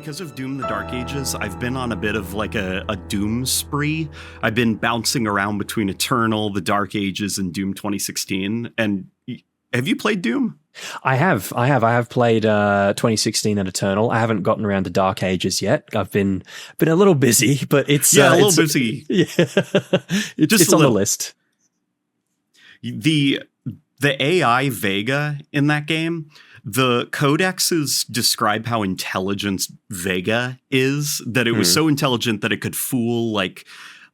because of Doom the Dark Ages, I've been on a bit of like a Doom spree. I've been bouncing around between Eternal, the Dark Ages, and Doom 2016. And have you played Doom? I have played 2016 and Eternal. I haven't gotten around to Dark Ages yet. I've been a little busy, but it's a little busy. Yeah, it's on the list. The AI Vega in that game, the codexes describe how intelligent Vega is, that it was so intelligent that it could fool like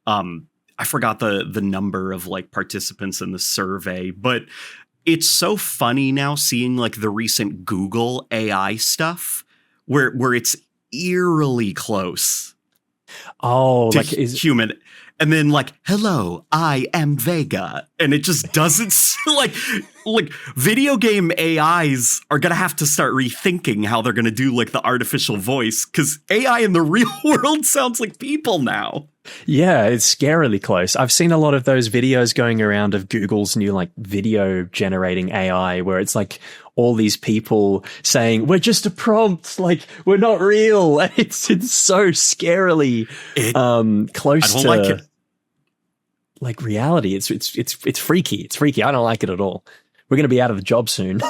I forgot the number of like participants in the survey, but it's so funny now seeing like the recent Google AI stuff where it's eerily close. Oh, to like human. And then like, hello, I am Vega. And it just doesn't like video game AIs are going to have to start rethinking how they're going to do like the artificial voice, because AI in the real world sounds like people now. Yeah, it's scarily close. I've seen a lot of those videos going around of Google's new like video generating AI, where it's like all these people saying, we're just a prompt, like we're not real. And it's so scarily close to like it. Like reality. It's freaky. It's freaky. I don't like it at all. We're going to be out of the job soon.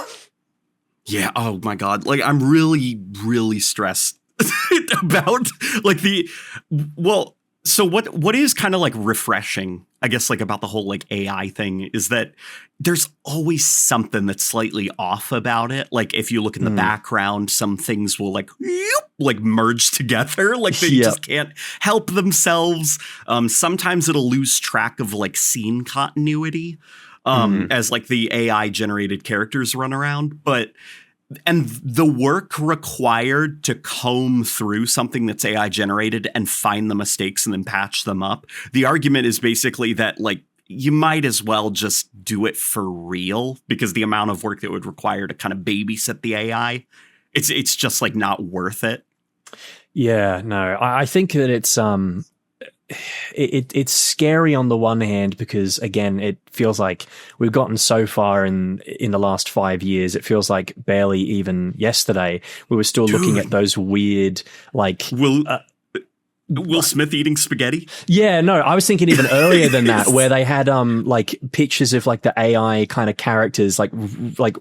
Yeah. Oh my God. Like I'm really, really stressed about like so what is kind of like refreshing, I guess, like about the whole like AI thing is that there's always something that's slightly off about it. Like if you look in the background, some things will like merge together, like they just can't help themselves. Sometimes it'll lose track of like scene continuity as like the AI generated characters run around. And the work required to comb through something that's AI generated and find the mistakes and then patch them up. The argument is basically that like you might as well just do it for real, because the amount of work that would require to kind of babysit the AI, it's just like not worth it. Yeah, no, I think that it's scary on the one hand, because again, it feels like we've gotten so far in the last 5 years. It feels like barely even yesterday we were still looking at those weird like Will Smith eating spaghetti? Yeah, no, I was thinking even earlier than that, where they had like pictures of like the AI kind of characters, like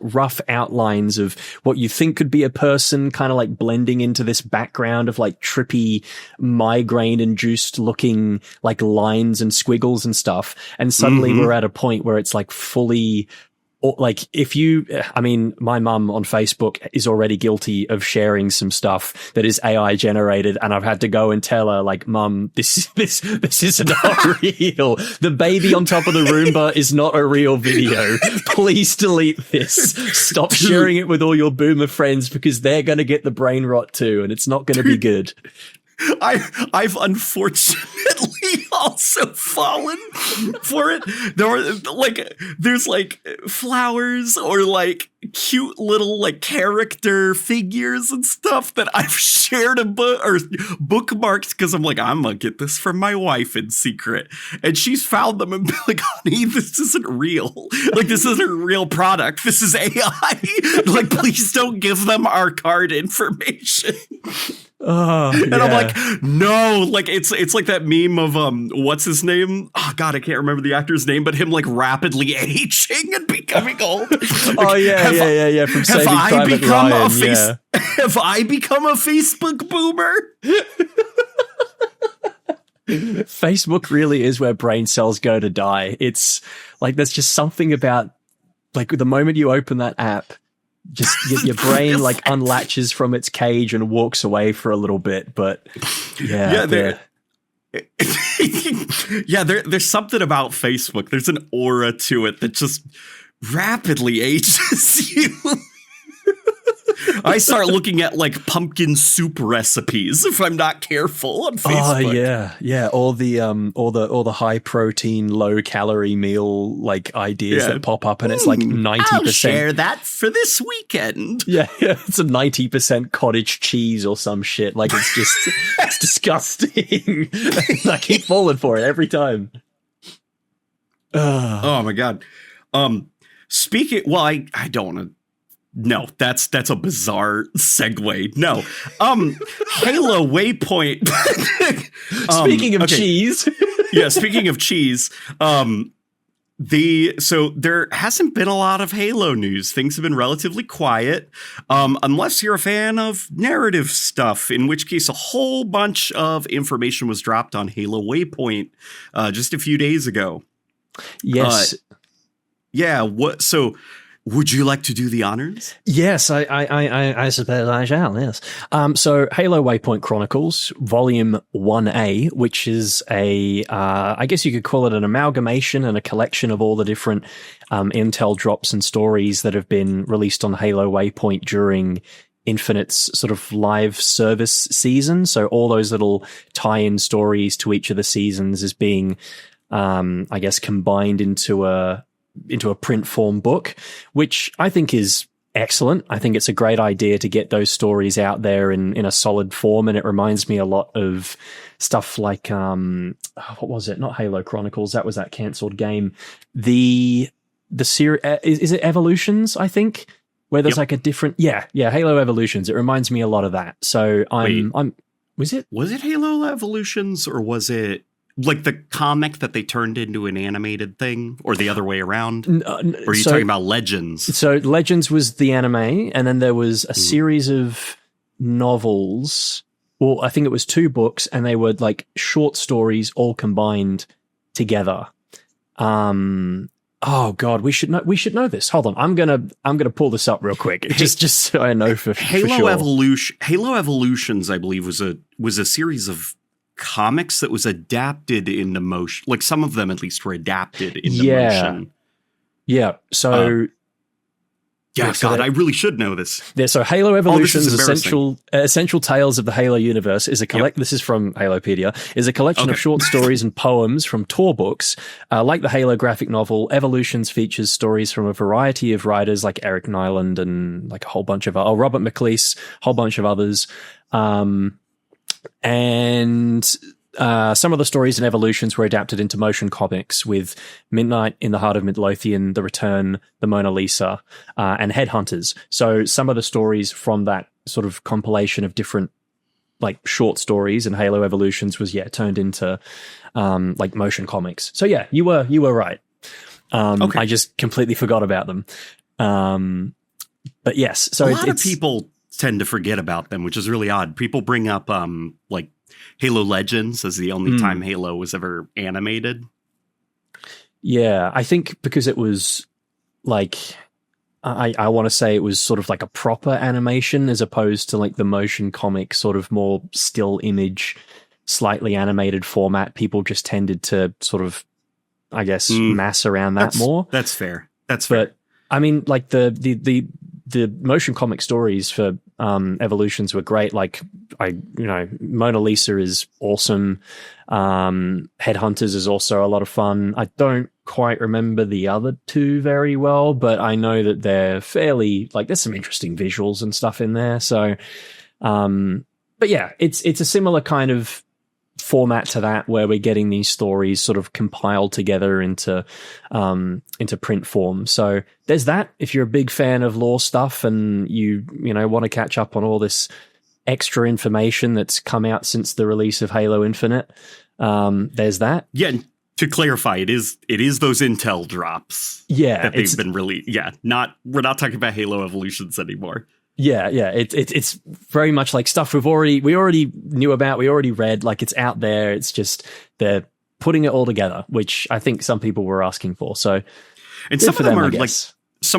rough outlines of what you think could be a person, kind of like blending into this background of like trippy migraine induced looking like lines and squiggles and stuff. And suddenly we're at a point where it's like fully, or like my mum on Facebook is already guilty of sharing some stuff that is AI generated, and I've had to go and tell her like, Mum, this is not real. The baby on top of the Roomba is not a real video. Please delete this. Stop sharing it with all your boomer friends, because they're going to get the brain rot too, and it's not going to be good. I've unfortunately also fallen for it. There's like flowers or like cute little like character figures and stuff that I've shared or bookmarked, because I'm like, I'm gonna get this from my wife in secret, and she's found them and been like, honey, this isn't real. Like this isn't a real product. This is AI. Like please don't give them our card information. And I'm like, no, like it's like that meme of what's his name? Oh God, I can't remember the actor's name, but him like rapidly aging and becoming old. Oh yeah. From Saving Private Ryan. Have I become a Facebook boomer? Facebook really is where brain cells go to die. It's like there's just something about like the moment you open that app, just your brain like unlatches from its cage and walks away for a little bit. But there's something about Facebook. There's an aura to it that just rapidly ages you. I start looking at like pumpkin soup recipes if I'm not careful on Facebook. Oh yeah. All the high protein, low calorie meal like ideas that pop up, and it's like 90%. I'll share that for this weekend. Yeah. It's a 90% cottage cheese or some shit. Like it's just it's disgusting. I keep falling for it every time. Oh my God. I don't want to No, that's a bizarre segue. No. Halo Waypoint. Speaking of cheese. Yeah, speaking of cheese, so there hasn't been a lot of Halo news. Things have been relatively quiet, unless you're a fan of narrative stuff, in which case a whole bunch of information was dropped on Halo Waypoint just a few days ago. Yes. Yeah. So would you like to do the honors? Yes, I suppose I shall, yes. So Halo Waypoint Chronicles, Volume 1A, which is I guess you could call it an amalgamation and a collection of all the different intel drops and stories that have been released on Halo Waypoint during Infinite's sort of live service season. So all those little tie-in stories to each of the seasons is being, I guess, combined into a print form book, which I think is excellent. I think it's a great idea to get those stories out there in a solid form. And it reminds me a lot of stuff like, what was it? Not Halo Chronicles. That was that cancelled game. The series, is it Evolutions, I think? Where there's like a different, Halo Evolutions. It reminds me a lot of that. So was it Halo Evolutions, or was it like the comic that they turned into an animated thing, or the other way around? Or are you talking about Legends? So Legends was the anime, and then there was a series of novels. Well, I think it was 2 books, and they were like short stories all combined together. Oh God, we should know this. Hold on, I'm gonna pull this up real quick, just so I know for sure. Halo Evolutions, I believe, was a series of comics that was adapted into motion. Like some of them at least were adapted into motion. Yeah. So I really should know this. Yeah, so Halo Evolutions, Essential Tales of the Halo Universe is a This is from Halopedia. Is a collection of short stories and poems from tour books. Like the Halo graphic novel, Evolutions features stories from a variety of writers like Eric Nyland and like a whole bunch of Robert McLeese, a whole bunch of others. And some of the stories and Evolutions were adapted into motion comics, with Midnight in the Heart of Midlothian, The Return, The Mona Lisa, and Headhunters. So some of the stories from that sort of compilation of different like short stories and Halo Evolutions was turned into like motion comics. So yeah, you were right. I just completely forgot about them. But yes, so a lot of people tend to forget about them, which is really odd. People bring up like Halo Legends as the only time Halo was ever animated. Yeah, I think because it was like I want to say it was sort of like a proper animation as opposed to like the motion comic sort of more still image, slightly animated format. People just tended to sort of, I guess, mass around that more. That's fair. But I mean, like the motion comic stories for Evolutions were great. Like Mona Lisa is awesome. Headhunters is also a lot of fun. I don't quite remember the other 2 very well, but I know that they're fairly like there's some interesting visuals and stuff in there. So, but yeah, it's a similar kind of format to that, where we're getting these stories sort of compiled together into print form. So there's that. If you're a big fan of lore stuff and you want to catch up on all this extra information that's come out since the release of Halo Infinite, there's that. Yeah. To clarify, it is those intel drops. Yeah, that they've been released. Yeah, we're not talking about Halo Evolutions anymore. Yeah. It's very much like stuff we already knew about, we already read. Like it's out there. It's just they're putting it all together, which I think some people were asking for. So, and some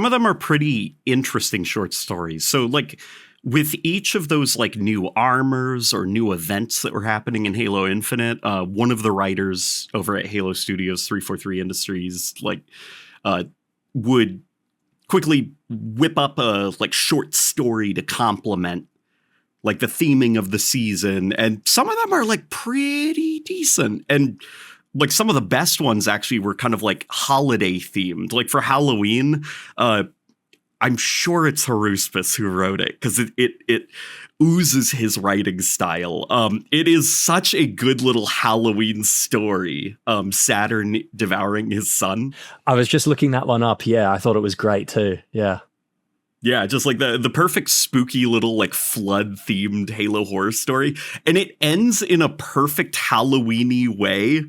of them are pretty interesting short stories. So like with each of those like new armors or new events that were happening in Halo Infinite, one of the writers over at Halo Studios 343 Industries would quickly whip up a like short story to complement like the theming of the season, and some of them are like pretty decent, and like some of the best ones actually were kind of like holiday themed. Like for Halloween, I'm sure it's Haruspis who wrote it because it oozes his writing style. It is such a good little Halloween story. Saturn devouring his son. I was just looking that one up. Yeah, I thought it was great too. Yeah. Yeah, just like the perfect spooky little like flood themed Halo horror story. And it ends in a perfect Halloween-y way,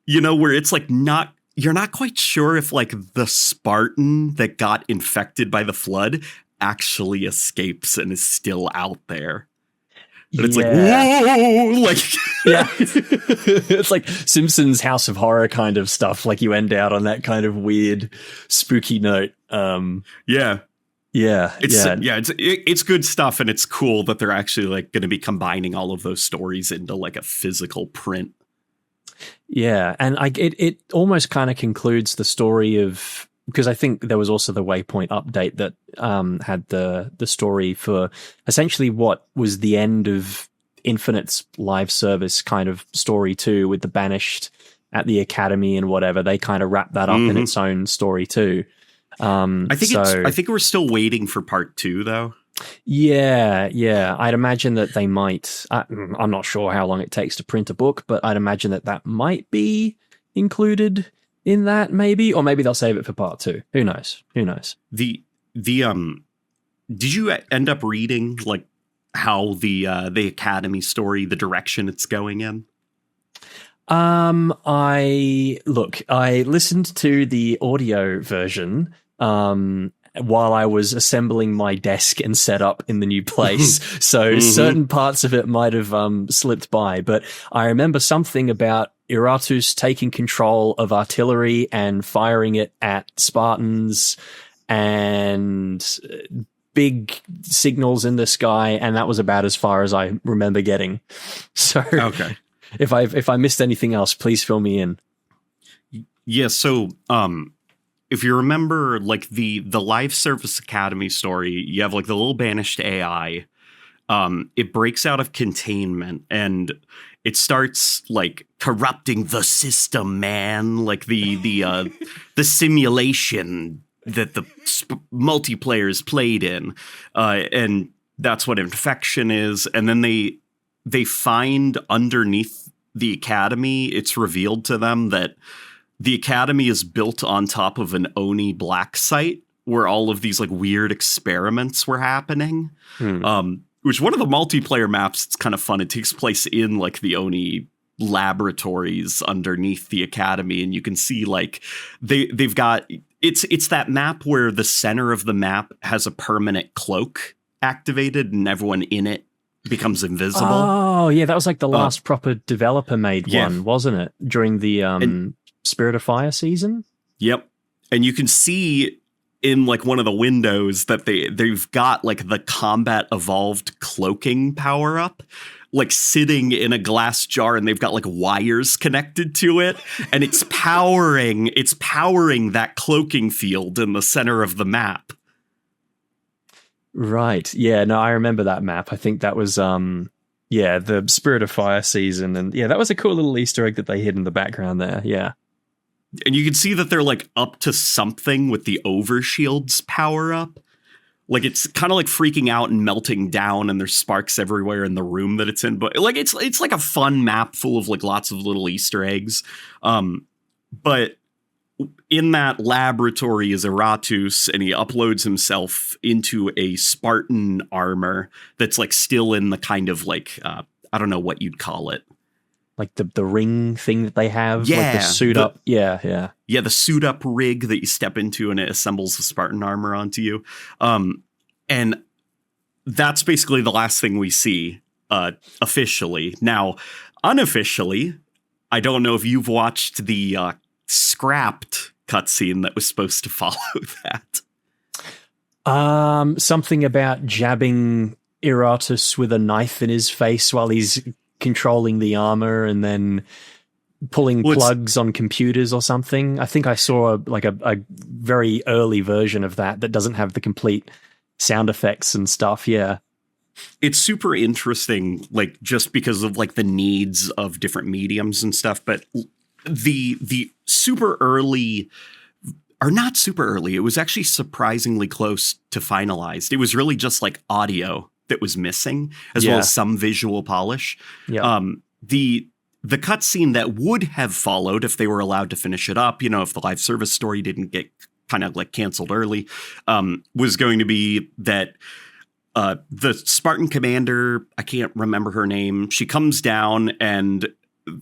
where it's like you're not quite sure if like the Spartan that got infected by the flood actually escapes and is still out there. But it's like, whoa, like, yeah, it's like Simpsons House of Horror kind of stuff. Like you end out on that kind of weird, spooky note. It's good stuff, and it's cool that they're actually like going to be combining all of those stories into like a physical print. Yeah, and it almost kind of concludes the story of, because I think there was also the Waypoint update that had the story for essentially what was the end of Infinite's live service kind of story too, with the Banished at the Academy and whatever. They kind of wrapped that up in its own story too. I think we're still waiting for part 2 though. Yeah. I'd imagine that they might. I'm not sure how long it takes to print a book, but I'd imagine that might be included in that, maybe, or maybe they'll save it for part 2. Who knows? Did you end up reading like how the Academy story, the direction it's going in? I listened to the audio version while I was assembling my desk and setup in the new place. So certain parts of it might have slipped by, but I remember something about Iratus taking control of artillery and firing it at Spartans and big signals in the sky, and that was about as far as I remember getting. So okay. If I missed anything else, please fill me in. Yeah, so if you remember like the Live Service Academy story, you have like the little Banished AI. It breaks out of containment and it starts like corrupting the system, man. Like the simulation that the multiplayers played in, and that's what infection is. And then they find underneath the Academy, it's revealed to them that the Academy is built on top of an Oni black site where all of these like weird experiments were happening. Which one of the multiplayer maps, it's kind of fun. It takes place in like the Oni laboratories underneath the Academy, and you can see like they've got it's that map where the center of the map has a permanent cloak activated and everyone in it becomes invisible. Oh yeah, that was like the last proper developer made one, wasn't it? During the Spirit of Fire season. Yep. And you can see in like one of the windows that they've got like the combat evolved cloaking power up, like sitting in a glass jar, and they've got like wires connected to it, and it's powering that cloaking field in the center of the map. Right. Yeah, no, I remember that map. I think that was the Spirit of Fire season, and yeah, that was a cool little Easter egg that they hid in the background there. Yeah. And you can see that they're like up to something with the overshield's power up. Like it's kind of like freaking out and melting down, and there's sparks everywhere in the room that it's in. But like it's like a fun map full of like lots of little Easter eggs. But in that laboratory is Iratus, and he uploads himself into a Spartan armor that's like still in the kind of like I don't know what you'd call it. Like the ring thing that they have, like the suit up. Yeah, the suit up rig that you step into and it assembles the Spartan armor onto you. And that's basically the last thing we see officially. Now, unofficially, I don't know if you've watched the scrapped cutscene that was supposed to follow that. Something about jabbing Iratus with a knife in his face while he's controlling the armor, and then pulling plugs on computers or something. I think I saw a very early version of that doesn't have the complete sound effects and stuff. Yeah. It's super interesting, like just because of like the needs of different mediums and stuff. But the super early, or not super early, it was actually surprisingly close to finalized. It was really just like audio that was missing, as well as some visual polish. Yeah. The cutscene that would have followed if they were allowed to finish it up, if the live service story didn't get kind of like canceled early, was going to be that the Spartan commander, I can't remember her name, she comes down and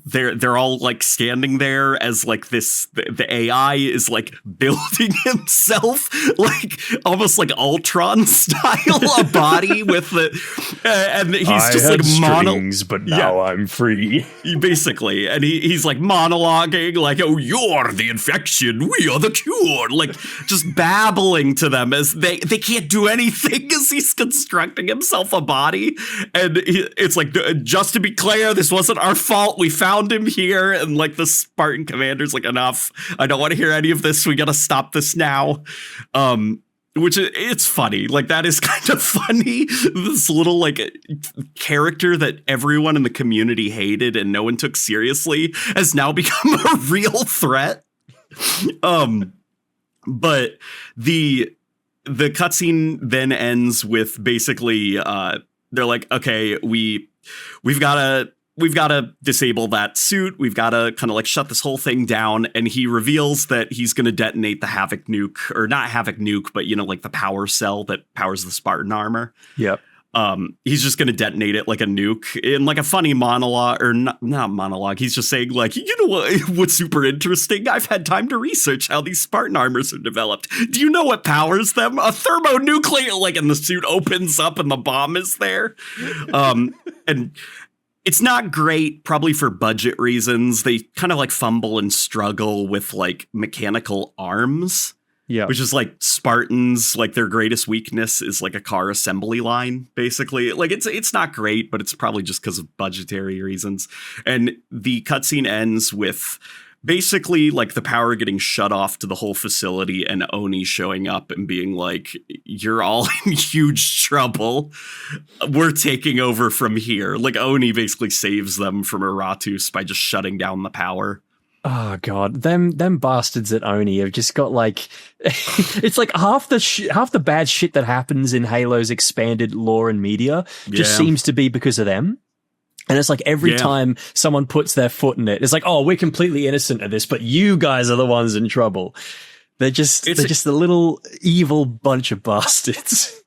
they're all like standing there as like the AI is like building himself like almost like Ultron style, a body with the and he's just like strings, but now I'm free. Basically, and he's like monologuing like, "Oh, you're the infection, we are the cure," like just babbling to them as they can't do anything as he's constructing himself a body, and it's like, just to be clear, this wasn't our fault. We found him here. And like the Spartan commander's like, enough. I don't want to hear any of this. We got to stop this now. Which it's funny. Like that is kind of funny. This little like character that everyone in the community hated and no one took seriously has now become a real threat. But the cutscene then ends with basically they're like, okay, we've got to disable that suit. We've got to kind of like shut this whole thing down. And he reveals that he's going to detonate the Havoc nuke, or not Havoc nuke, but, you know, like the power cell that powers the Spartan armor. Yep. He's just going to detonate it like a nuke in like a funny monologue, or not monologue. He's just saying like, you know what's super interesting? I've had time to research how these Spartan armors are developed. Do you know what powers them? A thermonuclear, like, and the suit opens up and the bomb is there. And it's not great, probably for budget reasons. They kind of like fumble and struggle with like mechanical arms. Yeah. Which is like Spartans, like their greatest weakness is like a car assembly line, basically. Like it's not great, but it's probably just because of budgetary reasons. And the cutscene ends with basically like the power getting shut off to the whole facility and Oni showing up and being like, you're all in huge trouble. We're taking over from here. Like Oni basically saves them from Eratus by just shutting down the power. Oh God, them bastards at Oni have just got like, it's like half the bad shit that happens in Halo's expanded lore and media just seems to be because of them. And it's like every time someone puts their foot in it, it's like, oh, we're completely innocent of this, but you guys are the ones in trouble. They're just a little evil bunch of bastards.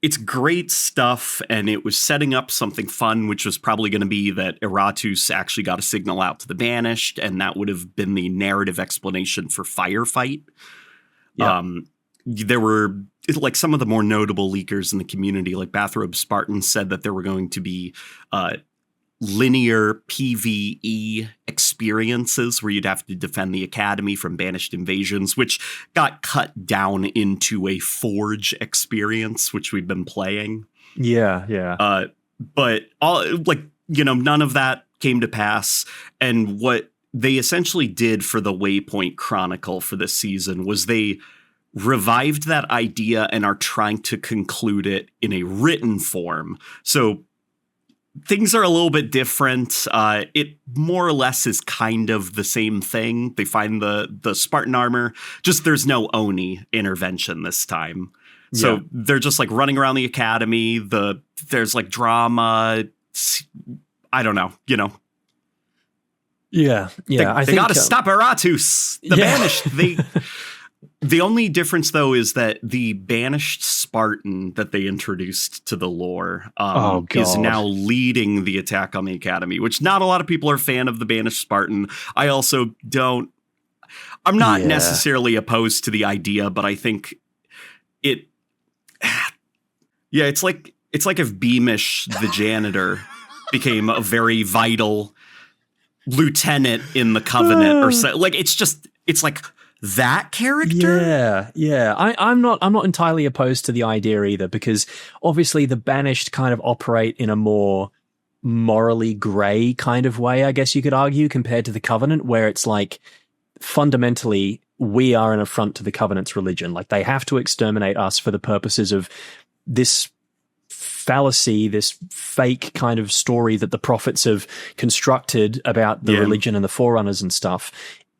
It's great stuff, and it was setting up something fun, which was probably going to be that Eratus actually got a signal out to the Banished, and that would have been the narrative explanation for Firefight. Yeah. There were like some of the more notable leakers in the community, like Bathrobe Spartan, said that there were going to be linear PvE experiences where you'd have to defend the academy from banished invasions, which got cut down into a Forge experience, which we've been playing. Yeah. But none of that came to pass. And what they essentially did for the Waypoint Chronicle for this season was they revived that idea and are trying to conclude it in a written form. So things are a little bit different. It more or less is kind of the same thing. They find the Spartan armor, just there's no Oni intervention this time. So they're just like running around the academy. There's like drama. I don't know, you know. Yeah. They got to stop Eratus. The Banished. The only difference, though, is that the Banished Spartan that they introduced to the lore is now leading the attack on the Academy, which not a lot of people are a fan of the Banished Spartan. I also don't. I'm not necessarily opposed to the idea, but I think it. Yeah, it's like if Beamish, the janitor, became a very vital lieutenant in the Covenant, or so. Like it's like that character. Yeah. I'm not entirely opposed to the idea either, because obviously the Banished kind of operate in a more morally gray kind of way, I guess you could argue, compared to the Covenant, where it's like fundamentally we are an affront to the Covenant's religion. Like they have to exterminate us for the purposes of this fallacy, this fake kind of story that the prophets have constructed about the religion and the Forerunners and stuff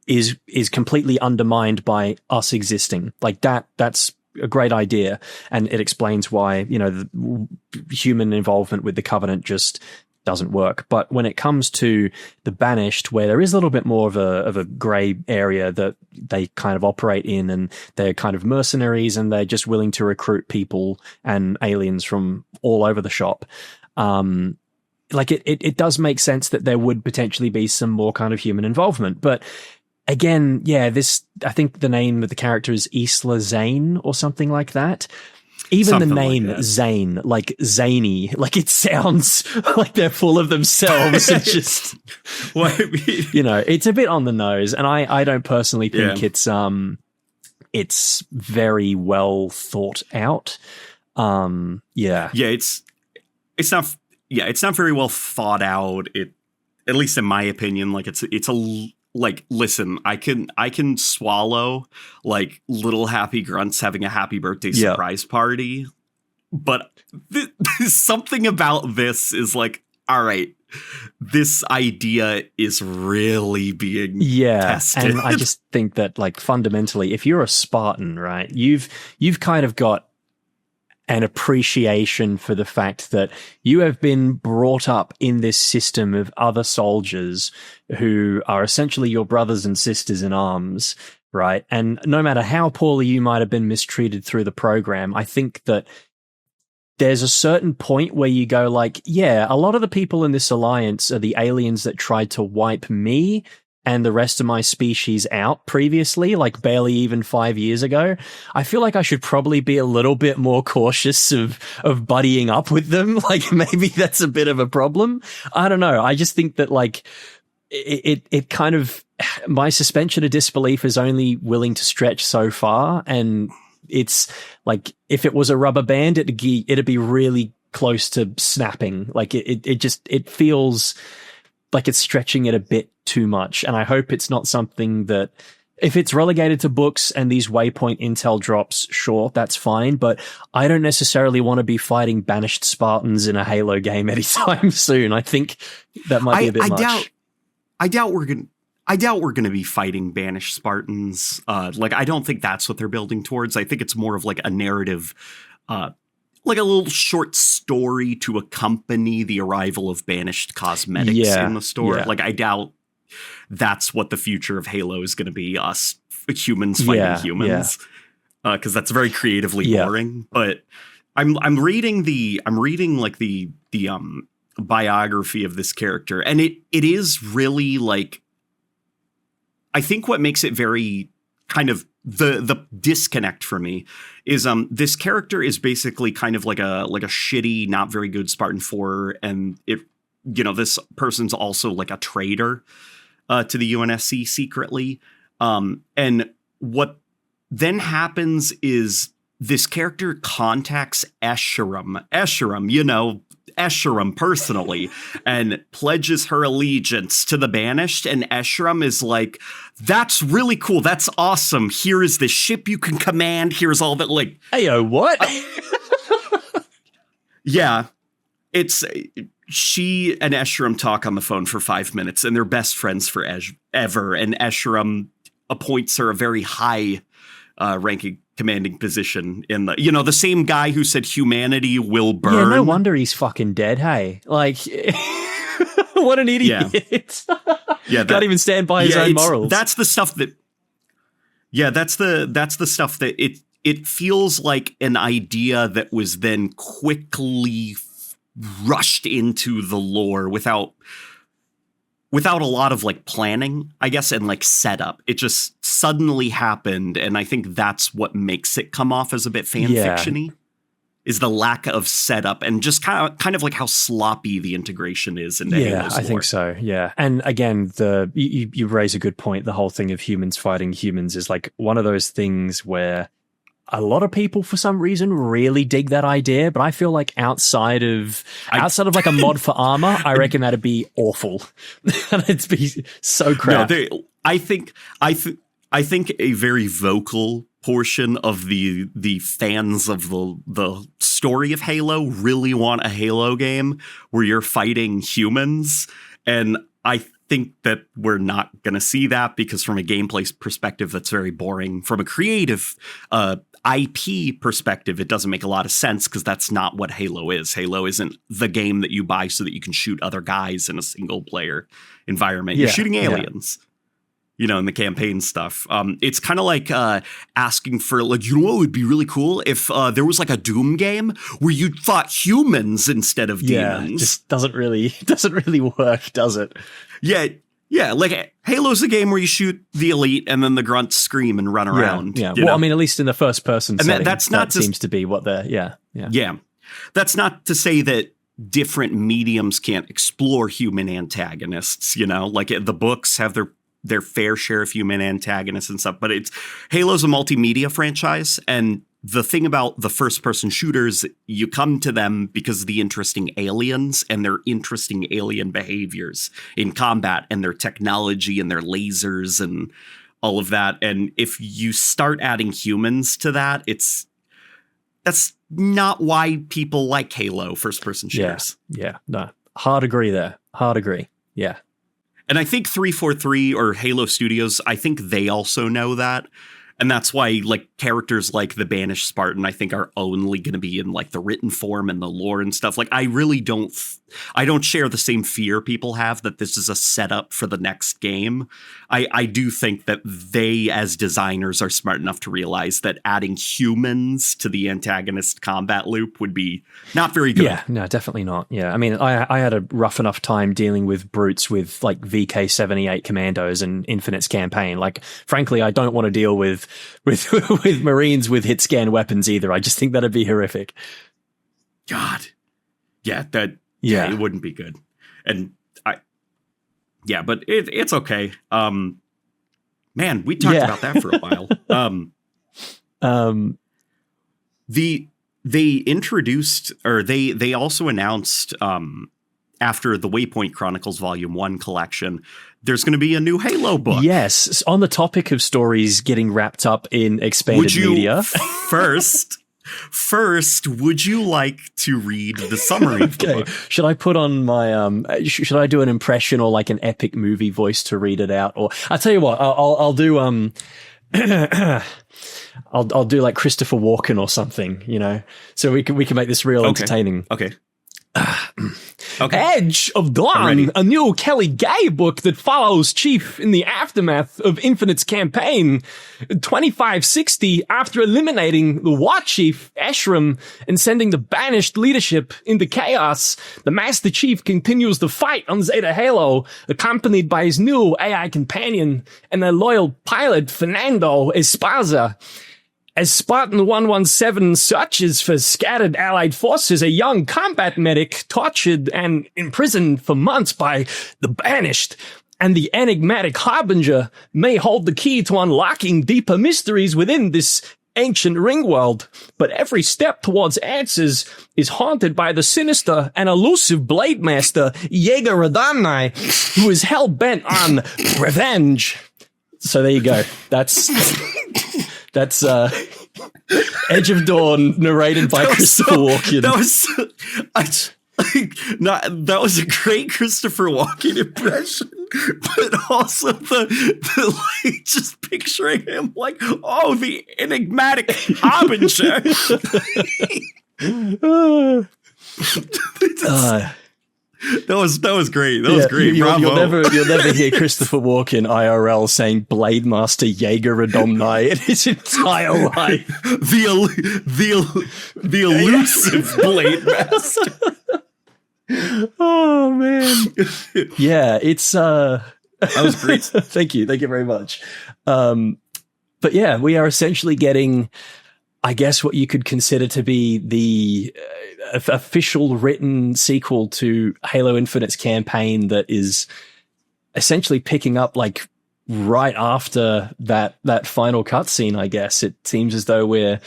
is completely undermined by us existing. Like that's a great idea. And it explains why, you know, the human involvement with the Covenant just doesn't work. But when it comes to the Banished, where there is a little bit more of a gray area that they kind of operate in, and they're kind of mercenaries and they're just willing to recruit people and aliens from all over the shop. Like it does make sense that there would potentially be some more kind of human involvement. But again, yeah, I think the name of the character is Isla Zane or something like that. Even something the name like Zane, like zany, like it sounds like they're full of themselves. And just, you know, it's a bit on the nose. And I don't personally think it's very well thought out. It's not very well thought out. At least in my opinion, like it's like, listen, I can swallow like little happy grunts having a happy birthday surprise party, but something about this is like, all right, this idea is really being tested. And I just think that, like, fundamentally, if you're a Spartan, right, you've kind of got an appreciation for the fact that you have been brought up in this system of other soldiers who are essentially your brothers and sisters in arms, right? And no matter how poorly you might have been mistreated through the program, I think that there's a certain point where you go like, yeah, a lot of the people in this alliance are the aliens that tried to wipe me and the rest of my species out previously, like barely even 5 years ago. I feel like I should probably be a little bit more cautious of buddying up with them. Like, maybe that's a bit of a problem. I don't know. I just think that, like, it kind of, my suspension of disbelief is only willing to stretch so far. And it's like, if it was a rubber band, it'd be really close to snapping. Like, it feels like it's stretching it a bit too much. And I hope it's not something that, if it's relegated to books and these Waypoint intel drops, sure, that's fine. But I don't necessarily want to be fighting Banished Spartans in a Halo game anytime soon. I think that might be a bit much. I doubt we're going to be fighting Banished Spartans. Like, I don't think that's what they're building towards. I think it's more of like a narrative, like a little short story to accompany the arrival of Banished cosmetics in the store. Like, I doubt that's what the future of Halo is going to be, us humans fighting humans. Because that's very creatively boring. But I'm reading the biography of this character, and it is really, like, I think what makes it very kind of the disconnect for me is this character is basically kind of like a shitty, not very good Spartan 4, and this person's also like a traitor to the UNSC secretly. And what then happens is this character contacts Escharum, Escharum personally, and pledges her allegiance to the Banished. And Escharum is like, that's really cool. That's awesome. Here is the ship you can command. Here's all that. Like, heyo, what? Yeah. She and Escharum talk on the phone for 5 minutes, and they're best friends forever. And Escharum appoints her a very high ranking commanding position in the same guy who said humanity will burn. Yeah, no wonder he's fucking dead. Hey, like, what an idiot. Can't even stand by his own morals. That's the stuff that, that's the stuff that it feels like an idea that was then quickly rushed into the lore without a lot of, like, planning, I guess, and, like, setup. It just suddenly happened, and I think that's what makes it come off as a bit fan fiction-y, is the lack of setup and just kind of like how sloppy the integration is into Halo's lore. I think so. Yeah, and again, you raise a good point. The whole thing of humans fighting humans is like one of those things where a lot of people, for some reason, really dig that idea, but I feel like outside of like a mod for armor, I reckon that'd be awful. It'd be so crap. No, I think a very vocal portion of the fans of the story of Halo really want a Halo game where you're fighting humans, and I think that we're not going to see that because from a gameplay perspective, that's very boring. From a creative IP perspective, it doesn't make a lot of sense because that's not what Halo is. Halo isn't the game that you buy so that you can shoot other guys in a single player environment. You're shooting aliens. You know, in the campaign stuff. It's kind of like asking for, like, you know what would be really cool if there was like a Doom game where you fought humans instead of demons. It just doesn't really work, does it? Yeah, like Halo's a game where you shoot the elite and then the grunts scream and run around. Yeah. Well, I mean, at least in the first person setting, that's not seems to be what they're, Yeah. That's not to say that different mediums can't explore human antagonists, you know? Like the books have their fair share of human antagonists and stuff, but Halo's a multimedia franchise, and the thing about the first-person shooters, you come to them because of the interesting aliens and their interesting alien behaviors in combat and their technology and their lasers and all of that. And if you start adding humans to that, that's not why people like Halo first-person shooters. Yeah. No, hard agree there. Hard agree. Yeah. And I think 343 or Halo Studios, I think they also know that. And that's why, like, characters like the Banished Spartan, I think, are only going to be in, like, the written form and the lore and stuff. Like, I really don't share the same fear people have that this is a setup for the next game. I do think that they, as designers, are smart enough to realize that adding humans to the antagonist combat loop would be not very good. Yeah, no, definitely not. Yeah, I mean, I had a rough enough time dealing with brutes with, like, VK-78 commandos and Infinite's campaign. Like, frankly, I don't want to deal with Marines with hit scan weapons either. I just think that'd be horrific. God. Yeah, it wouldn't be good. And but it's okay. Man, we talked about that for a while. They introduced, or they also announced, after the Waypoint Chronicles Volume 1 collection, there's going to be a new Halo book. Yes. On the topic of stories getting wrapped up in expanded media. First, would you like to read the summary of the book? Should I put on my, should I do an impression or like an epic movie voice to read it out? Or I'll tell you what, I'll do, I'll do like Christopher Walken or something, you know, so we can make this real entertaining. Okay. Edge of Dawn, a new Kelly Gay book that follows Chief in the aftermath of Infinite's campaign. 2560, after eliminating the War Chief, Eshram, and sending the Banished leadership into chaos, the Master Chief continues the fight on Zeta Halo, accompanied by his new AI companion and their loyal pilot, Fernando Esparza. As Spartan 117 searches for scattered Allied forces, a young combat medic tortured and imprisoned for months by the Banished and the enigmatic Harbinger may hold the key to unlocking deeper mysteries within this ancient ring world. But every step towards answers is haunted by the sinister and elusive Blade Master, Jaeger Radamnai, who is hell-bent on revenge. So there you go. That's Edge of Dawn, narrated by Christopher Walken. That was a great Christopher Walken impression, but also the like just picturing him like, oh, the enigmatic Harbinger. That was great. That was great. Bravo. You'll never hear Christopher Walken IRL saying Blade Master Jaeger Radamnai in his entire life. The elusive Blade Master. Oh man. Yeah, it's that was great. Thank you very much. But yeah, we are essentially getting, I guess, what you could consider to be the official written sequel to Halo Infinite's campaign that is essentially picking up like right after that final cutscene. I guess it seems as though we're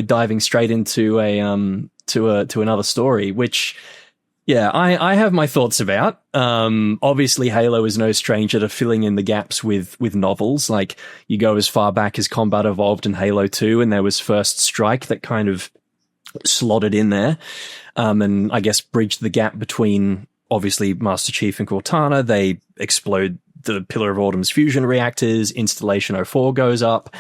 diving straight into to another story, which yeah, I have my thoughts about. Obviously Halo is no stranger to filling in the gaps with novels. Like you go as far back as Combat Evolved in Halo 2, and there was First Strike that kind of slotted in there. And I guess bridged the gap between obviously Master Chief and Cortana. They explode the Pillar of Autumn's fusion reactors, Installation 04 goes up,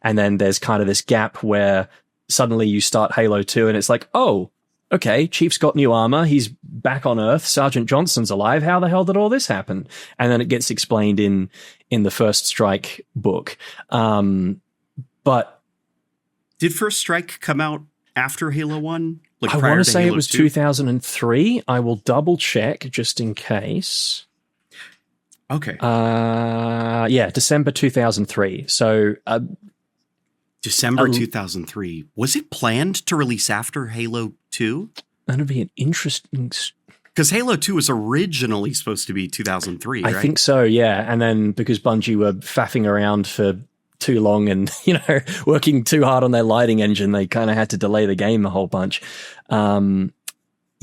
and then there's kind of this gap where suddenly you start Halo 2 and it's like, oh, okay, Chief's got new armor. He's back on Earth. Sergeant Johnson's alive. How the hell did all this happen? And then it gets explained in the First Strike book. But did First Strike come out after Halo 1? Like, I want to say Halo it was 2? 2003. I will double check just in case. Okay. Yeah, December 2003. So December 2003. Was it planned to release after Halo 2? That'd be an interesting... Because Halo 2 was originally supposed to be 2003, right? I think so, yeah. And then because Bungie were faffing around for too long and, working too hard on their lighting engine, they kind of had to delay the game a whole bunch.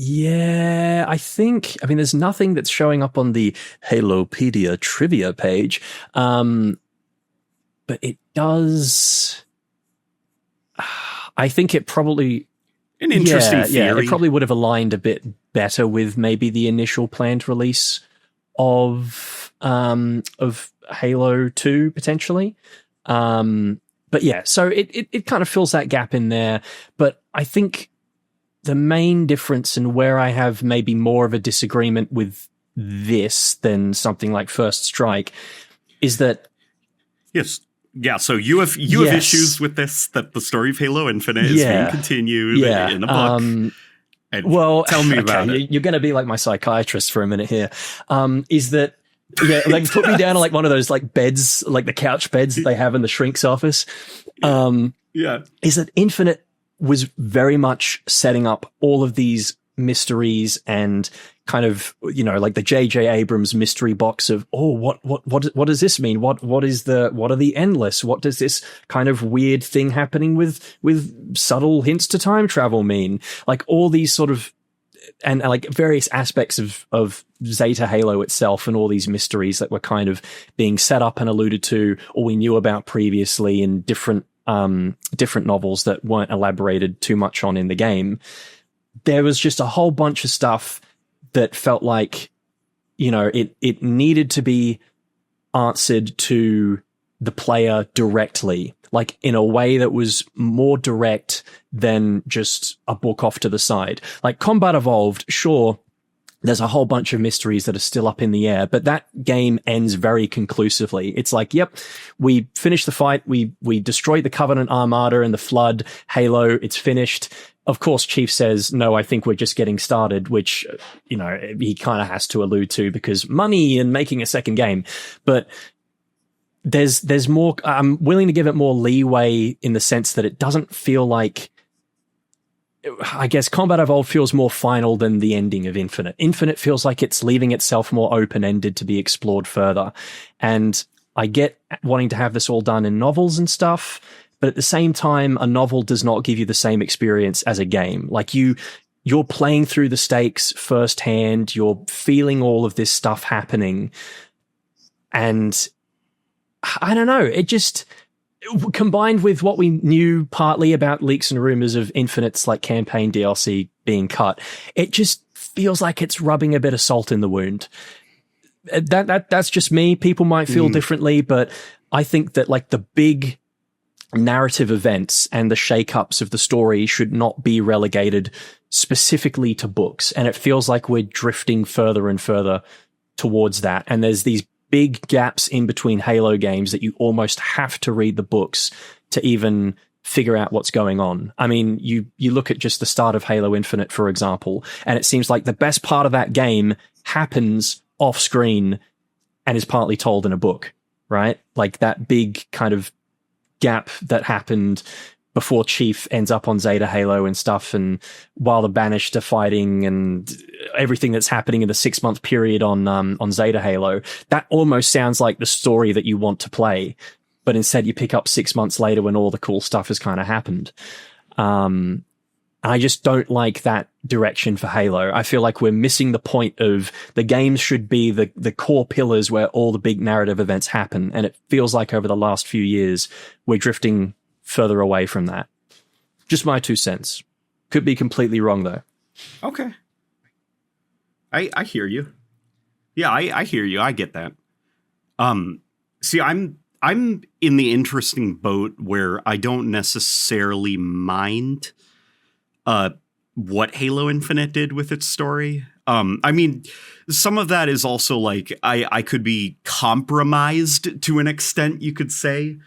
Yeah, I mean, there's nothing that's showing up on the Halopedia trivia page. But it does... I think it probably... An interesting theory. Yeah, it probably would have aligned a bit better with maybe the initial planned release of Halo 2, potentially. But yeah, so it kind of fills that gap in there. But I think the main difference and where I have maybe more of a disagreement with this than something like First Strike is that... Yes. Yeah, so you have issues with this, that the story of Halo Infinite is being continued in a book. And tell me about it. You're going to be like my psychiatrist for a minute here. Is that, like put me down on like one of those like beds, like the couch beds that they have in the shrink's office. Is that Infinite was very much setting up all of these mysteries and kind of, like the J.J. Abrams mystery box of, what does this mean? What are the endless? What does this kind of weird thing happening with subtle hints to time travel mean? Like all these sort of, and like various aspects of Zeta Halo itself and all these mysteries that were kind of being set up and alluded to, or we knew about previously in different novels that weren't elaborated too much on in the game. There was just a whole bunch of stuff that felt like, it needed to be answered to the player directly, like in a way that was more direct than just a book off to the side. Like Combat Evolved, sure, there's a whole bunch of mysteries that are still up in the air, but that game ends very conclusively. It's like, yep, we finished the fight. We destroyed the Covenant Armada and the Flood. Halo, it's finished. Of course, Chief says, no, I think we're just getting started, which, he kind of has to allude to because money and making a second game. But there's more, I'm willing to give it more leeway in the sense that it doesn't feel like, I guess Combat Evolved feels more final than the ending of Infinite. Infinite feels like it's leaving itself more open-ended to be explored further. And I get wanting to have this all done in novels and stuff, but at the same time, a novel does not give you the same experience as a game. Like you're playing through the stakes firsthand, you're feeling all of this stuff happening. And I don't know, it just... combined with what we knew partly about leaks and rumors of Infinite's like campaign DLC being cut, it just feels like it's rubbing a bit of salt in the wound. That's just me. People might feel differently, but I think that like the big narrative events and the shakeups of the story should not be relegated specifically to books. And it feels like we're drifting further and further towards that. And there's these big gaps in between Halo games that you almost have to read the books to even figure out what's going on. I mean, you look at just the start of Halo Infinite, for example, and it seems like the best part of that game happens off screen and is partly told in a book, right? Like that big kind of gap that happened before Chief ends up on Zeta Halo and stuff, and while the Banished are fighting and everything that's happening in the 6-month period on Zeta Halo, that almost sounds like the story that you want to play, but instead you pick up 6 months later when all the cool stuff has kind of happened. I just don't like that direction for Halo. I feel like we're missing the point of the games should be the core pillars where all the big narrative events happen, and it feels like over the last few years we're drifting further away from that. Just my 2 cents. Could be completely wrong though. Okay. I hear you. Yeah, I hear you. I get that. See, I'm I'm in the interesting boat where I don't necessarily mind what Halo Infinite did with its story. I mean, some of that is also like I could be compromised to an extent, you could say,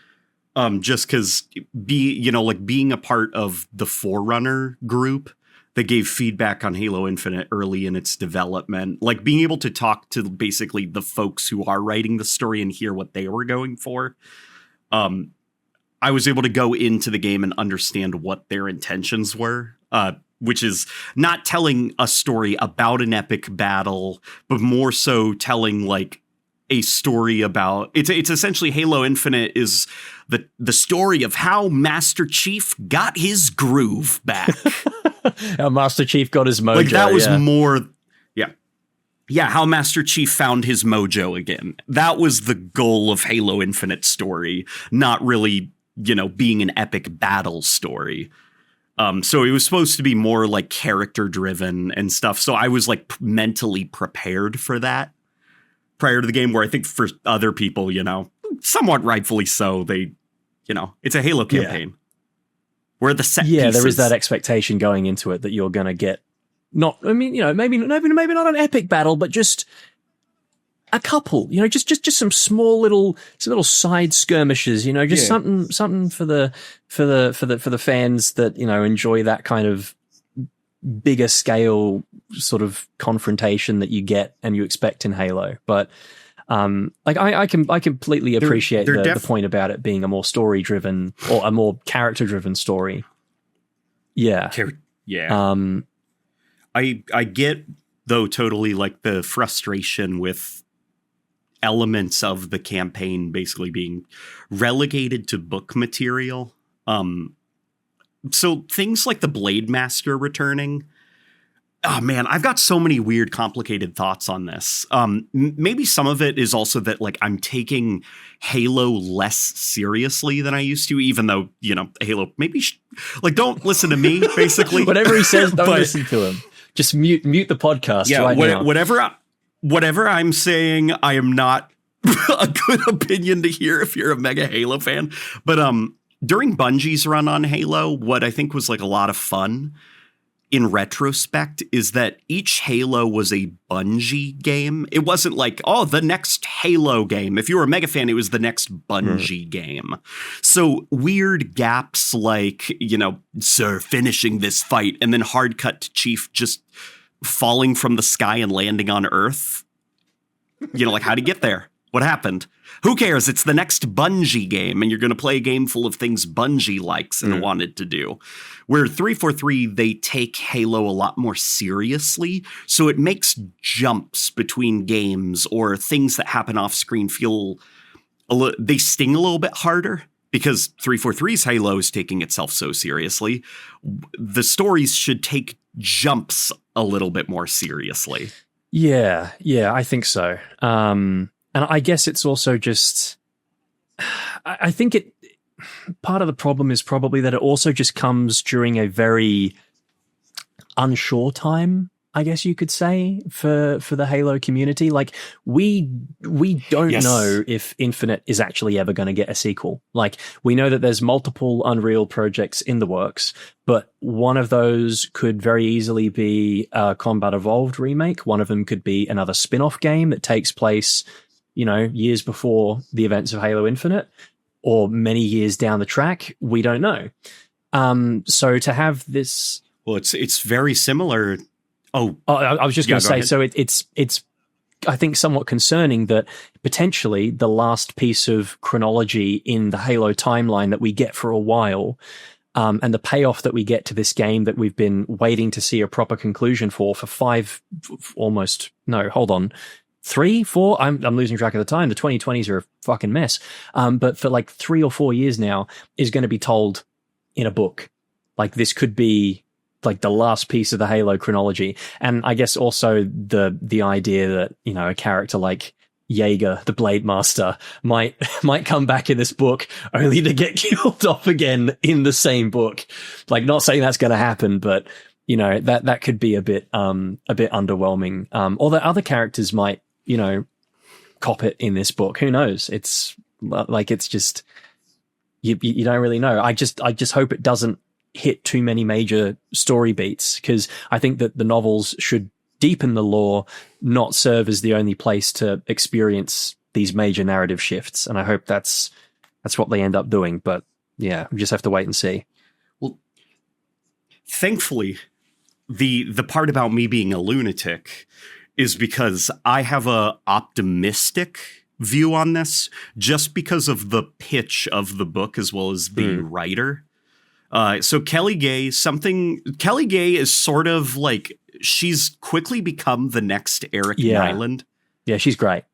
just because being a part of the Forerunner group that gave feedback on Halo Infinite early in its development, like being able to talk to basically the folks who are writing the story and hear what they were going for. I was able to go into the game and understand what their intentions were, which is not telling a story about an epic battle, but more so telling like a story about it's essentially Halo Infinite is the story of how Master Chief got his groove back. How Master Chief got his mojo. Like that was more, yeah, how Master Chief found his mojo again. That was the goal of Halo Infinite story, not really, being an epic battle story. So it was supposed to be more like character driven and stuff. So I was like mentally prepared for that prior to the game, where I think for other people, somewhat rightfully so, they, it's a Halo campaign. Where the set pieces, there is that expectation going into it that you're going to get maybe not an epic battle, but just a couple, just some small little side skirmishes, something for the fans that, enjoy that kind of bigger scale sort of confrontation that you get and you expect in Halo. But I completely appreciate the point about it being a more story driven or a more character driven story. Yeah. I get though totally like the frustration with elements of the campaign basically being relegated to book material. So things like the Blade Master returning. Oh man, I've got so many weird, complicated thoughts on this. Maybe some of it is also that like I'm taking Halo less seriously than I used to, even though, Halo maybe don't listen to me, basically. Whatever he says, don't listen to him. Just mute the podcast right now. Whatever I'm saying, I am not a good opinion to hear if you're a mega Halo fan. But during Bungie's run on Halo, what I think was like a lot of fun in retrospect is that each Halo was a Bungie game. It wasn't like, the next Halo game. If you were a mega fan, it was the next Bungie game. So weird gaps like, sir, finishing this fight, and then hard cut to Chief just falling from the sky and landing on Earth. Like, how'd he get there? What happened? Who cares? It's the next Bungie game, and you're going to play a game full of things Bungie likes and wanted to do. Where 343, they take Halo a lot more seriously, so it makes jumps between games or things that happen off screen feel they sting a little bit harder. Because 343's Halo is taking itself so seriously, the stories should take jumps a little bit more seriously. Yeah, I think so. And I guess it's also just, I think part of the problem is probably that it also just comes during a very unsure time, I guess you could say, for the Halo community. Like we don't know if Infinite is actually ever going to get a sequel. Like we know that there's multiple Unreal projects in the works, but one of those could very easily be a Combat Evolved remake. One of them could be another spin-off game that takes place, years before the events of Halo Infinite or many years down the track. We don't know. So to have this, well, it's very similar. I was just going to say, so it's I think somewhat concerning that potentially the last piece of chronology in the Halo timeline that we get for a while, and the payoff that we get to this game that we've been waiting to see a proper conclusion for 3, 4, I'm losing track of the time. The 2020s are a fucking mess. But for like 3 or 4 years now is going to be told in a book. Like this could be like the last piece of the Halo chronology. And I guess also the idea that, a character like Jaeger, the Blade Master, might come back in this book only to get killed off again in the same book. Like not saying that's going to happen, but that could be a bit underwhelming. Or that other characters might, cop it in this book. Who knows? It's Like, it's just, you don't really know. I just hope it doesn't hit too many major story beats, because I think that the novels should deepen the lore, not serve as the only place to experience these major narrative shifts. And I hope that's what they end up doing. But yeah, we just have to wait and see. Well, thankfully, the part about me being a lunatic is because I have a optimistic view on this, just because of the pitch of the book as well as the writer. So Kelly Gay is sort of like, she's quickly become the next Eric Nyland. Yeah, she's great.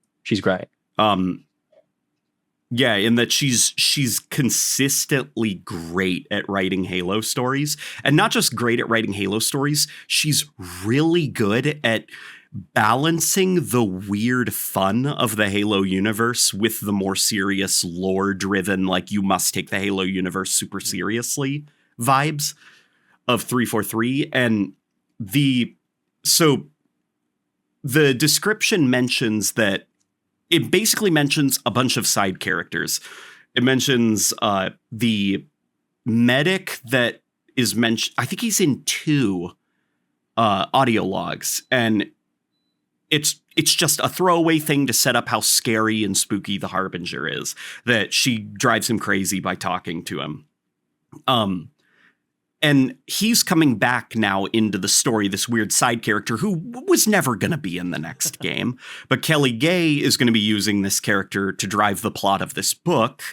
Yeah, in that she's consistently great at writing Halo stories, and not just great at writing Halo stories. She's really good at balancing the weird fun of the Halo universe with the more serious lore-driven, like, you must take the Halo universe super seriously vibes of 343. And the description mentions that it basically mentions a bunch of side characters. It mentions the medic that is mentioned. I think he's in 2 audio logs, and it's just a throwaway thing to set up how scary and spooky the Harbinger is, that she drives him crazy by talking to him. And he's coming back now into the story, this weird side character who was never going to be in the next game. But Kelly Gay is going to be using this character to drive the plot of this book.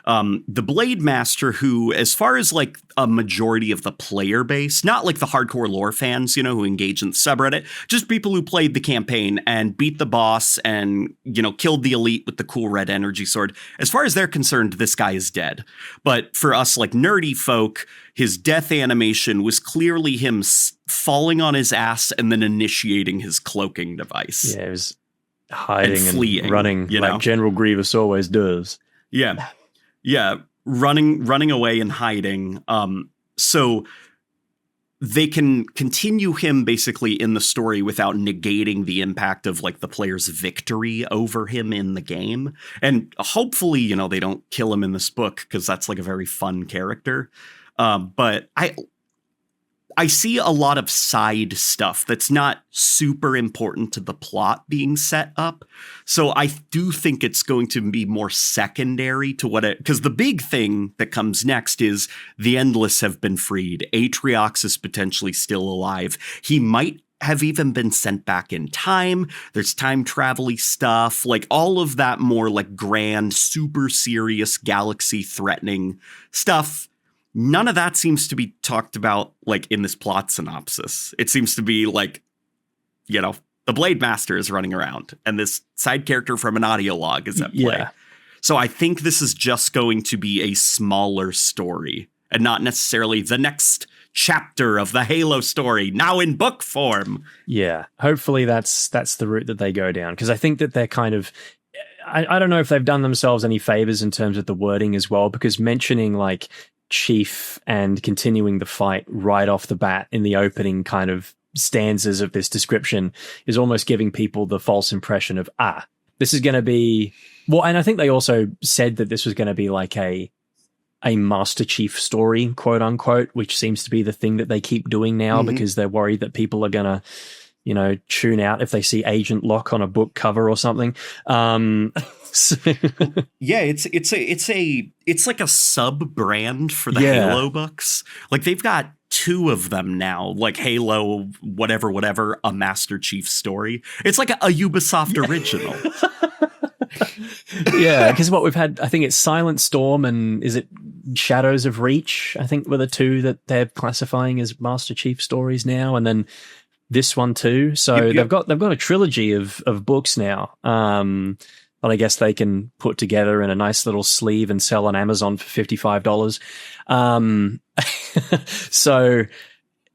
The Blade Master, who, as far as like a majority of the player base, not like the hardcore lore fans, who engage in the subreddit, just people who played the campaign and beat the boss and, killed the elite with the cool red energy sword. As far as they're concerned, this guy is dead. But for us, like nerdy folk, his death animation was clearly him falling on his ass and then initiating his cloaking device. Yeah, it was hiding and fleeing, running like General Grievous always does. Yeah. Yeah, running away and hiding. So they can continue him basically in the story without negating the impact of like the player's victory over him in the game. And hopefully, they don't kill him in this book, because that's like a very fun character. But I see a lot of side stuff that's not super important to the plot being set up. So I do think it's going to be more secondary to because the big thing that comes next is the Endless have been freed. Atriox is potentially still alive. He might have even been sent back in time. There's time travel-y stuff, like all of that more like grand, super serious, galaxy threatening stuff. None of that seems to be talked about like in this plot synopsis. It seems to be like, the Blade Master is running around and this side character from an audio log is at play. Yeah. So I think this is just going to be a smaller story and not necessarily the next chapter of the Halo story, now in book form. Yeah, hopefully that's the route that they go down, because I think that they're kind of, I don't know if they've done themselves any favors in terms of the wording as well, because mentioning like Chief and continuing the fight right off the bat in the opening kind of stanzas of this description is almost giving people the false impression of, this is going to be, well, and I think they also said that this was going to be like a Master Chief story, quote unquote, which seems to be the thing that they keep doing now, because they're worried that people are going to, tune out if they see Agent Locke on a book cover or something. Yeah, it's like a sub brand for the Halo books. Like they've got 2 of them now, like Halo, whatever, a Master Chief story. It's like a Ubisoft original. Yeah, because what we've had, I think it's Silent Storm and is it Shadows of Reach, I think were the 2 that they're classifying as Master Chief stories now, and then this one too. So they've got a trilogy of books now. But I guess they can put together in a nice little sleeve and sell on Amazon for $55. So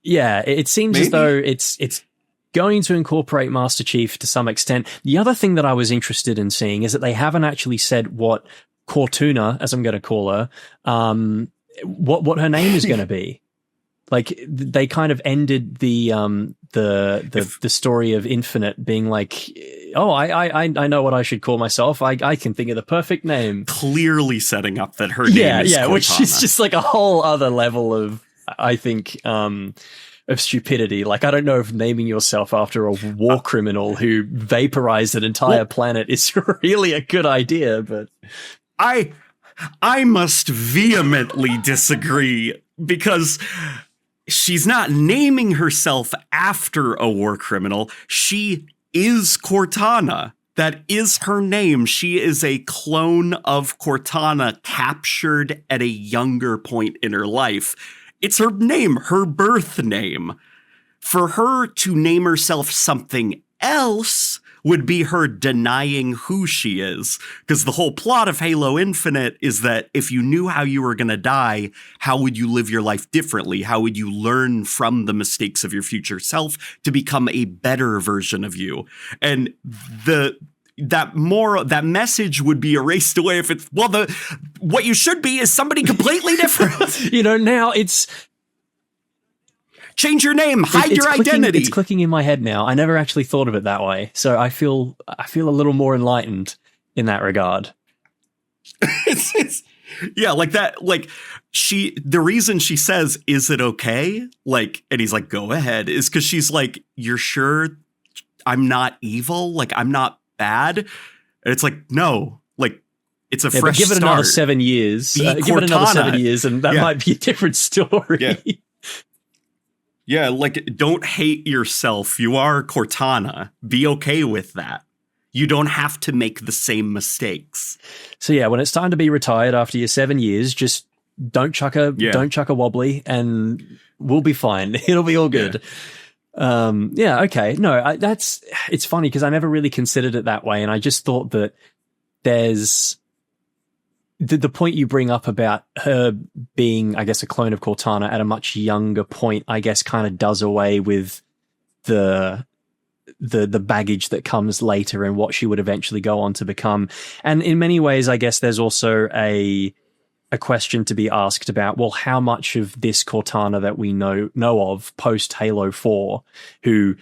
yeah, it seems as though it's going to incorporate Master Chief to some extent. The other thing that I was interested in seeing is that they haven't actually said what Cortana, as I'm going to call her, what her name is going to be. Like they kind of ended the story of Infinite being like, oh, I know what I should call myself. I can think of the perfect name. Clearly setting up that her name is Cortana. Which is just like a whole other level of, I think, of stupidity. Like, I don't know if naming yourself after a war criminal who vaporized an entire planet is really a good idea, but I must vehemently disagree, because she's not naming herself after a war criminal. She is Cortana. That is her name. She is a clone of Cortana captured at a younger point in her life. It's her name, her birth name. For her to name herself something else would be her denying who she is. Because the whole plot of Halo Infinite is that if you knew how you were going to die, how would you live your life differently? How would you learn from the mistakes of your future self to become a better version of you? And that message would be erased away if it's, what you should be is somebody completely different. Now it's... Change your name, hide your identity. It's clicking in my head now. I never actually thought of it that way. So I feel a little more enlightened in that regard. Yeah, like that, like the reason she says, "Is it okay?" Like, and he's like, "Go ahead," is because she's like, "You're sure I'm not evil? Like, I'm not bad?" And it's like, no, like, it's a fresh give it start. another 7 years. Give it another 7 years, and that might be a different story. Yeah. Yeah, like, don't hate yourself. You are Cortana. Be okay with that. You don't have to make the same mistakes. So yeah, when it's time to be retired after your 7 years, just don't chuck a wobbly, and we'll be fine. It'll be all good. Yeah. Okay. No, it's funny because I never really considered it that way, and I just thought that there's the point you bring up about her being, I guess, a clone of Cortana at a much younger point, I guess, kind of does away with the baggage that comes later and what she would eventually go on to become. And in many ways, I guess there's also a question to be asked about, well, how much of this Cortana that we know of post Halo 4, who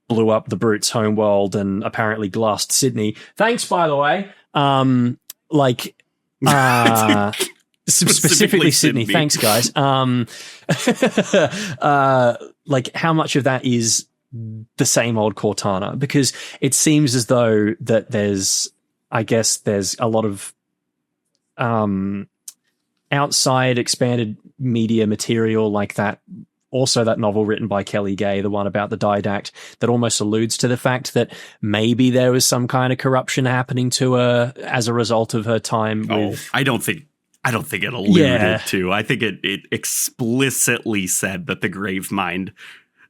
blew up the Brute's homeworld and apparently glassed Sydney. Thanks, by the way. Specifically Sydney. Thanks, guys. Like, how much of that is the same old Cortana? Because it seems as though that there's a lot of outside expanded media material like that. Also, that novel written by Kelly Gay, the one about the Didact, that almost alludes to the fact that maybe there was some kind of corruption happening to her as a result of her time with... I don't think it alluded to. I think it explicitly said that the Gravemind,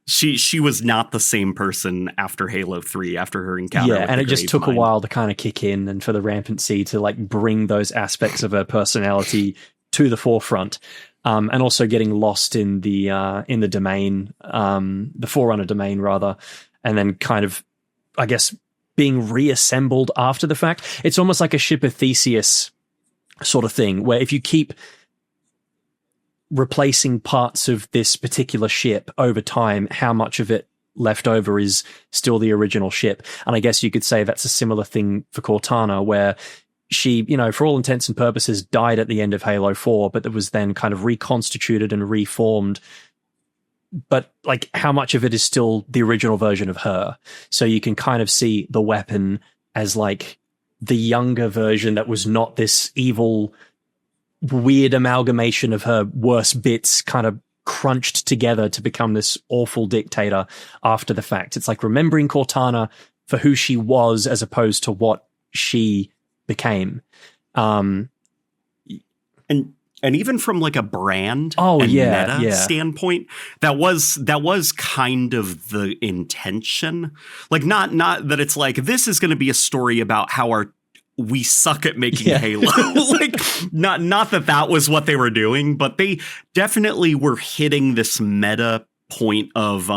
she was not the same person after Halo 3, after her encounter with and the it just took a Gravemind. while to kind of kick in and for the rampancy to like bring those aspects of her personality to the forefront. And also getting lost in the domain, the Forerunner domain rather, and then kind of, I guess, being reassembled after the fact. It's almost like a ship of Theseus sort of thing, where if you keep replacing parts of this particular ship over time, how much of it left over is still the original ship. And I guess you could say that's a similar thing for Cortana, where she, for all intents and purposes, died at the end of Halo 4, but it was then kind of reconstituted and reformed. But like, how much of it is still the original version of her? So you can kind of see the weapon as like the younger version that was not this evil, weird amalgamation of her worst bits kind of crunched together to become this awful dictator after the fact. It's like remembering Cortana for who she was as opposed to what she became. And even from like a brand meta standpoint, that was kind of the intention. Like not that it's like, this is going to be a story about how we suck at making Halo. Like not that was what they were doing, but they definitely were hitting this meta point of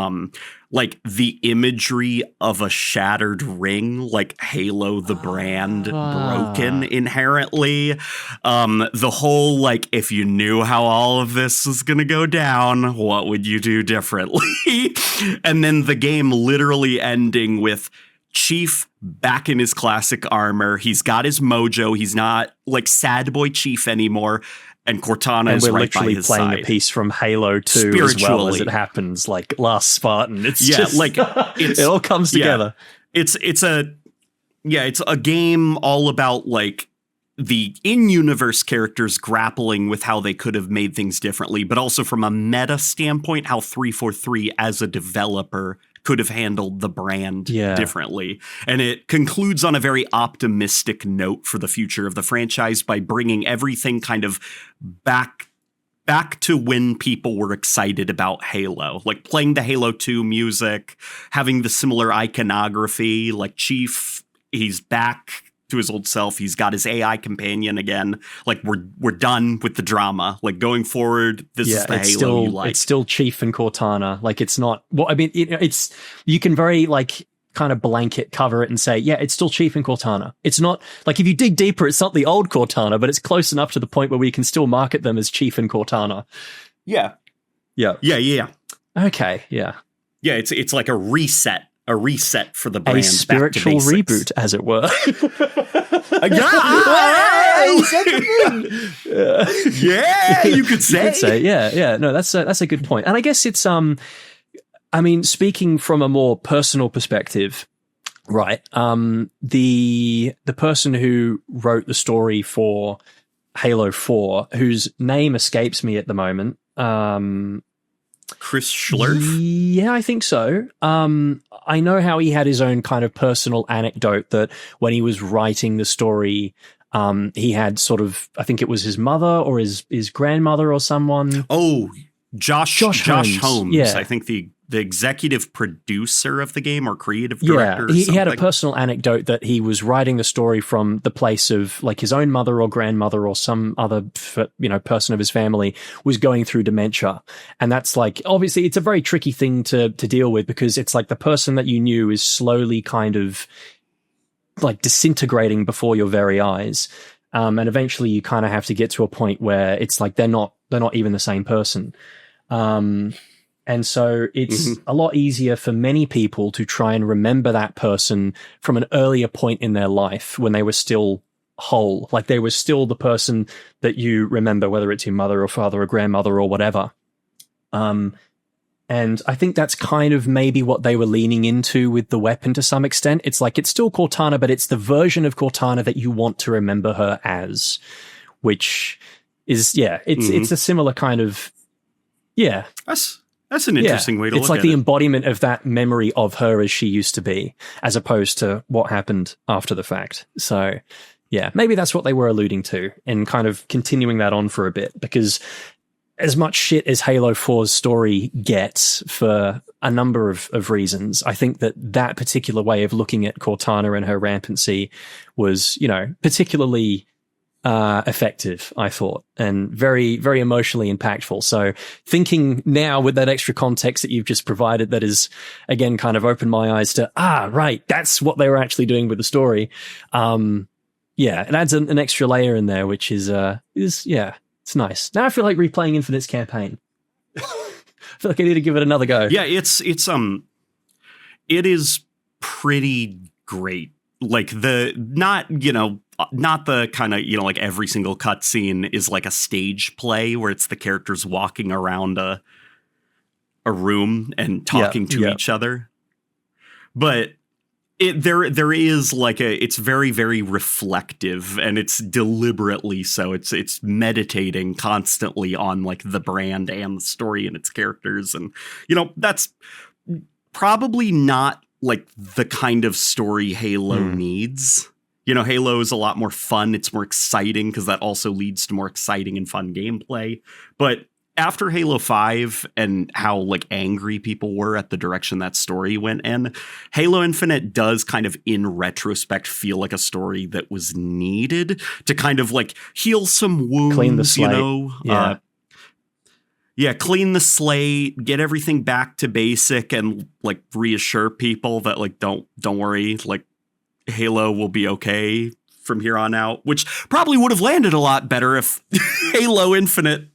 like the imagery of a shattered ring, like Halo the brand broken inherently. The whole like, if you knew how all of this was going to go down, what would you do differently? And then the game literally ending with Chief back in his classic armor. He's got his mojo. He's not like sad boy Chief anymore. And Cortana is right by his side. We're literally playing a piece from Halo 2 as well as it happens, like Last Spartan. It's just like it all comes together. It's a game all about like the in-universe characters grappling with how they could have made things differently, but also from a meta standpoint, how 343 as a developer could have handled the brand differently. And it concludes on a very optimistic note for the future of the franchise by bringing everything kind of back to when people were excited about Halo, like playing the Halo 2 music, having the similar iconography, like Chief, he's back to his old self. He's got his AI companion again. Like we're done with the drama. Like going forward, this is the Halo you like. It's still Chief and Cortana. Like it's not. Well, I mean, it's you can very like kind of blanket cover it and say, yeah, it's still Chief and Cortana. It's not like if you dig deeper, it's not the old Cortana, but it's close enough to the point where we can still market them as Chief and Cortana. Yeah. Okay. Yeah. It's like a reset for the brand. A spiritual reboot, as it were. You could say. Yeah. No, that's a good point. And I guess it's, I mean, speaking from a more personal perspective, right? The person who wrote the story for Halo 4, whose name escapes me at the moment, Chris Schlerf? Yeah, I think so. I know how he had his own kind of personal anecdote that when he was writing the story, he had sort of, I think it was his mother or his grandmother or someone. Oh, Josh Holmes. Yeah. I think the executive producer of the game or creative director. Yeah, he had a personal anecdote that he was writing the story from the place of like his own mother or grandmother or some other, person of his family was going through dementia. And that's like, obviously it's a very tricky thing to deal with because it's like the person that you knew is slowly kind of like disintegrating before your very eyes. And eventually you kind of have to get to a point where it's like they're not even the same person. And so it's a lot easier for many people to try and remember that person from an earlier point in their life when they were still whole, like they were still the person that you remember, whether it's your mother or father or grandmother or whatever. And I think that's kind of maybe what they were leaning into with the weapon to some extent. It's like, it's still Cortana, but it's the version of Cortana that you want to remember her as, which is, it's a similar kind of, That's an interesting way to look at it. It's like the embodiment of that memory of her as she used to be, as opposed to what happened after the fact. So, yeah, maybe that's what they were alluding to and kind of continuing that on for a bit, because as much shit as Halo 4's story gets for a number of reasons, I think that particular way of looking at Cortana and her rampancy was, particularly effective, I thought, and very, very emotionally impactful. So thinking now with that extra context that you've just provided, that is again kind of opened my eyes to, right, that's what they were actually doing with the story. It adds an extra layer in there, which is it's nice. Now I feel like replaying Infinite's campaign. I feel like I need to give it another go. Yeah, it is pretty great. Like not the kind of, like every single cutscene is like a stage play where it's the characters walking around a room and talking to each other. But there is like it's very, very reflective, and it's deliberately so. It's meditating constantly on like the brand and the story and its characters. And, that's probably not like the kind of story Halo needs. Halo is a lot more fun. It's more exciting because that also leads to more exciting and fun gameplay. But after Halo 5 and how like angry people were at the direction that story went in, Halo Infinite does kind of in retrospect feel like a story that was needed to kind of like heal some wounds, clean the slate. Yeah, clean the slate, get everything back to basic, and like reassure people that like don't worry, like Halo will be okay from here on out, which probably would have landed a lot better if Halo Infinite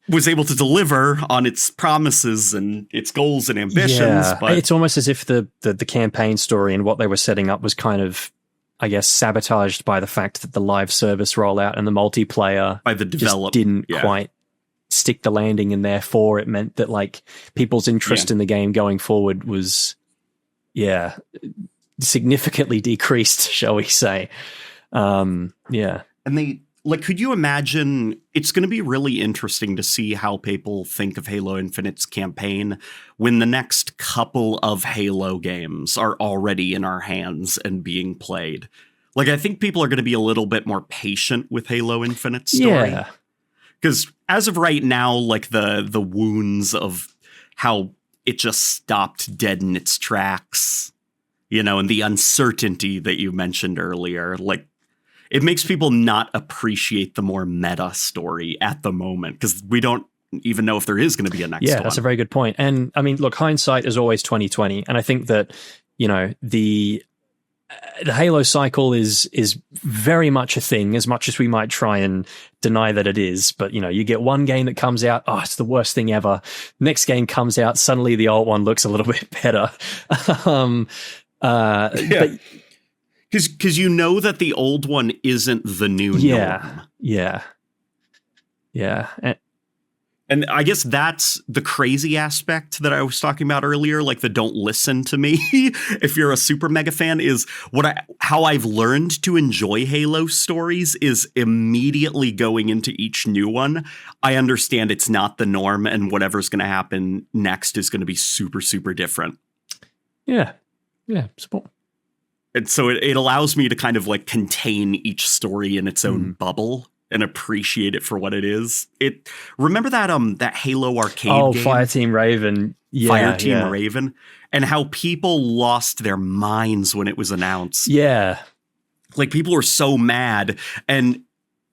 was able to deliver on its promises and its goals and ambitions. Yeah, but it's almost as if the campaign story and what they were setting up was kind of, I guess, sabotaged by the fact that the live service rollout and the multiplayer by the just didn't quite stick the landing, and therefore it meant that like people's interest in the game going forward was significantly decreased, shall we say. And they like, could you imagine, it's going to be really interesting to see how people think of Halo Infinite's campaign when the next couple of Halo games are already in our hands and being played. Like, I think people are going to be a little bit more patient with Halo Infinite's story. Yeah. Because as of right now, like the wounds of how it just stopped dead in its tracks, you know, and the uncertainty that you mentioned earlier, like it makes people not appreciate the more meta story at the moment because we don't even know if there is going to be a next one. Yeah, that's a very good point. And I mean, look, hindsight is always 20/20. And I think that, you know, the Halo cycle is very much a thing, as much as we might try and deny that it is. But, you know, you get one game that comes out, oh, it's the worst thing ever. Next game comes out, suddenly the old one looks a little bit better. But, because you know that the old one isn't the new norm. Yeah. And I guess that's the crazy aspect that I was talking about earlier, like the don't listen to me if you're a super mega fan, is how I've learned to enjoy Halo stories is immediately going into each new one. I understand it's not the norm, and whatever's going to happen next is going to be super, super different. Yeah, support. And so it allows me to kind of like contain each story in its own bubble and appreciate it for what it is. Remember that Halo arcade game? Fireteam Raven. Yeah, Raven. And how people lost their minds when it was announced. Yeah. Like people were so mad. And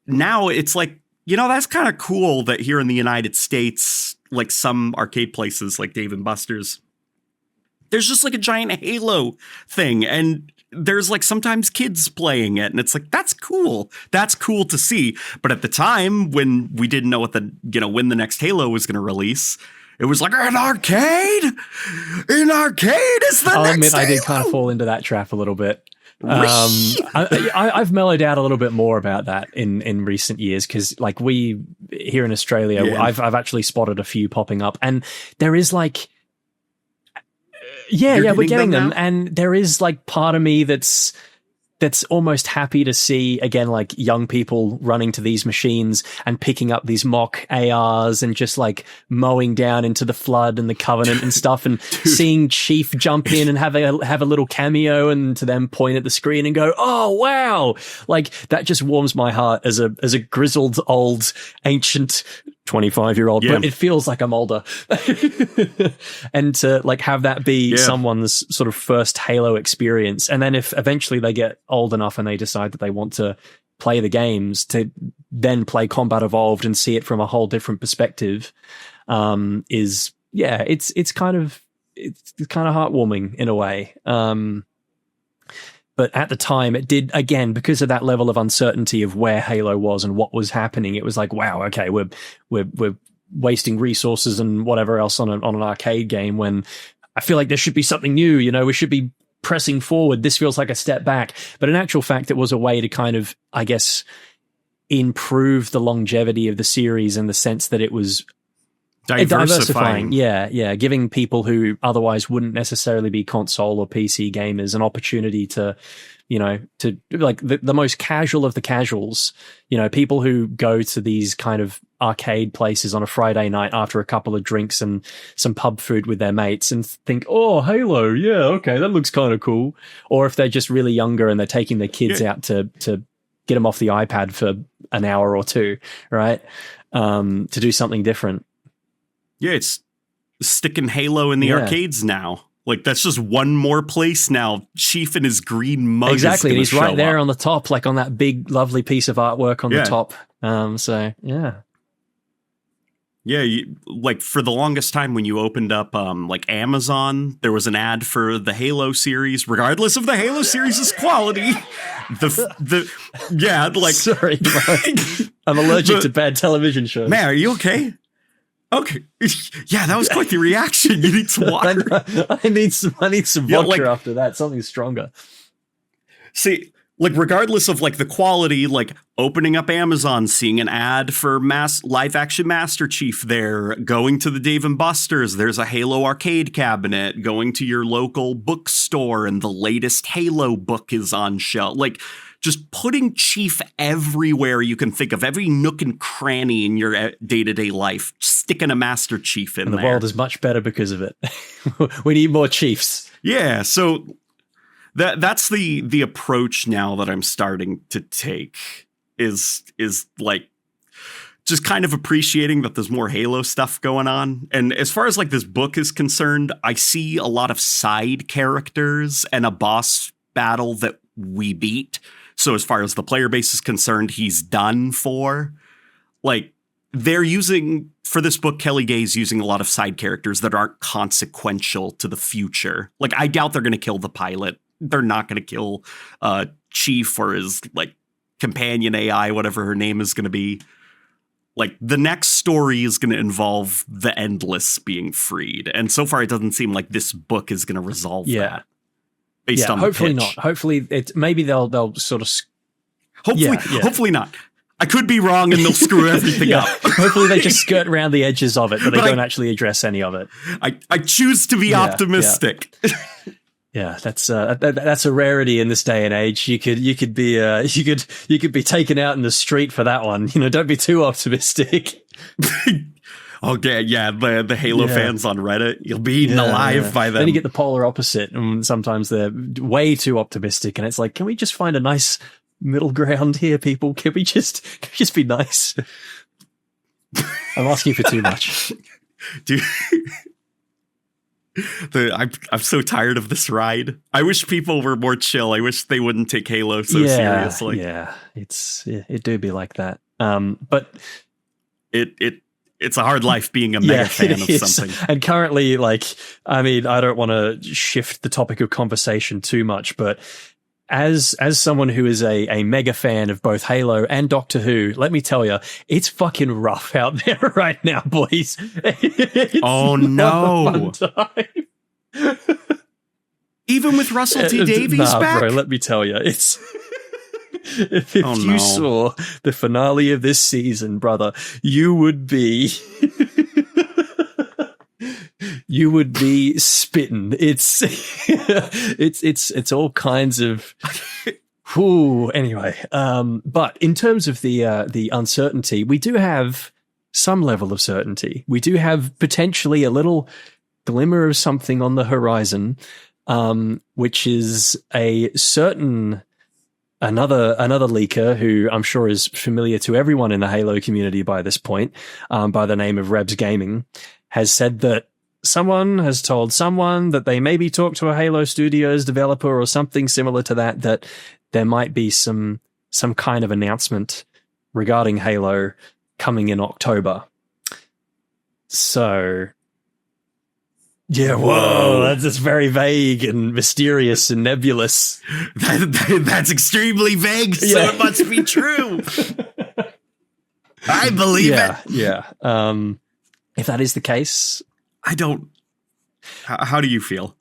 now it's like, you know, that's kind of cool that here in the United States, like some arcade places like Dave & Buster's, there's just like a giant Halo thing. And there's like sometimes kids playing it, and it's like, that's cool. That's cool to see. But at the time when we didn't know when the next Halo was going to release, it was like, an arcade is the next I'll admit, Halo. I did kind of fall into that trap a little bit. I've mellowed out a little bit more about that in recent years, because like we here in Australia, I've actually spotted a few popping up, and there is like, we're getting them, and there is like part of me that's almost happy to see, again, like young people running to these machines and picking up these mock ARs and just like mowing down into the Flood and the Covenant and stuff, and seeing Chief jump in and have a little cameo, and to them point at the screen and go, oh wow, like that just warms my heart as a grizzled old ancient 25-year-old, but it feels like I'm older. And to like have that be someone's sort of first Halo experience, and then if eventually they get old enough and they decide that they want to play the games, to then play Combat Evolved and see it from a whole different perspective, it's kind of heartwarming in a way. But at the time, it did, again, because of that level of uncertainty of where Halo was and what was happening. It was like, wow, okay, we're wasting resources and whatever else on an arcade game, when I feel like there should be something new. You know, we should be pressing forward. This feels like a step back. But in actual fact, it was a way to kind of, I guess, improve the longevity of the series in the sense that it was diversifying. Yeah. Giving people who otherwise wouldn't necessarily be console or PC gamers an opportunity to, you know, to like the most casual of the casuals, you know, people who go to these kind of arcade places on a Friday night after a couple of drinks and some pub food with their mates and think, oh, Halo. Yeah. Okay. That looks kind of cool. Or if they're just really younger and they're taking their kids out to get them off the iPad for an hour or two, right? To do something different. Yeah, it's sticking Halo in the arcades now. Like, that's just one more place now. Chief in his green mug. Exactly, and he's right there on the top, like on that big, lovely piece of artwork on the top. So, yeah. Yeah, like for the longest time when you opened up like Amazon, there was an ad for the Halo series, regardless of the Halo series' quality. Like sorry, I'm allergic to bad television shows. Man, are you okay? Okay, yeah, that was quite the reaction. You need some water. I need some vodka after that. Something stronger. See, like regardless of like the quality, like opening up Amazon, seeing an ad for live action Master Chief there, going to the Dave and Buster's, there's a Halo arcade cabinet, going to your local bookstore and the latest Halo book is on shelf. Like just putting Chief everywhere you can think of, every nook and cranny in your day-to-day life, sticking a Master Chief in there. And the world is much better because of it. We need more Chiefs. Yeah, so that's the approach now that I'm starting to take is like just kind of appreciating that there's more Halo stuff going on. And as far as like this book is concerned, I see a lot of side characters and a boss battle that we beat. So as far as the player base is concerned, he's done for. Like they're using, for this book, Kelly Gay's using a lot of side characters that aren't consequential to the future. Like I doubt they're going to kill the pilot. They're not going to kill Chief or his like companion AI, whatever her name is going to be. Like the next story is going to involve the Endless being freed. And so far, it doesn't seem like this book is going to resolve that. Based on hopefully the pitch. not. Hopefully maybe they'll sort of. Hopefully not. I could be wrong and they'll screw everything up. Hopefully they just skirt around the edges of it, but they don't actually address any of it. I choose to be optimistic. Yeah, that's a rarity in this day and age. You could be taken out in the street for that one. You know, don't be too optimistic. Okay, yeah, the Halo fans on Reddit, you'll be eaten alive by them. Then you get the polar opposite, and sometimes they're way too optimistic, and it's like, can we just find a nice middle ground here, people? Can we just be nice? I'm asking for too much. Dude. I'm so tired of this ride. I wish people were more chill. I wish they wouldn't take Halo so seriously. Yeah, it do be like that. But it's a hard life being a mega fan of something. And currently, like, I mean, I don't want to shift the topic of conversation too much, but as someone who is a mega fan of both Halo and Doctor Who, let me tell you, it's fucking rough out there right now, boys. Oh no! Even with Russell T Davies back, bro. Let me tell you, it's. If you saw the finale of this season, brother, you would be spitting. It's all kinds of. Anyway, but in terms of the uncertainty, we do have some level of certainty. We do have potentially a little glimmer of something on the horizon, which is a certain. Another leaker who I'm sure is familiar to everyone in the Halo community by this point, by the name of Rebs Gaming, has said that someone has told someone that they maybe talked to a Halo Studios developer or something similar to that there might be some kind of announcement regarding Halo coming in October. So, yeah, whoa, that's just very vague and mysterious and nebulous. That's extremely vague, so it must be true. I believe it. Yeah. If that is the case, I don't. How do you feel?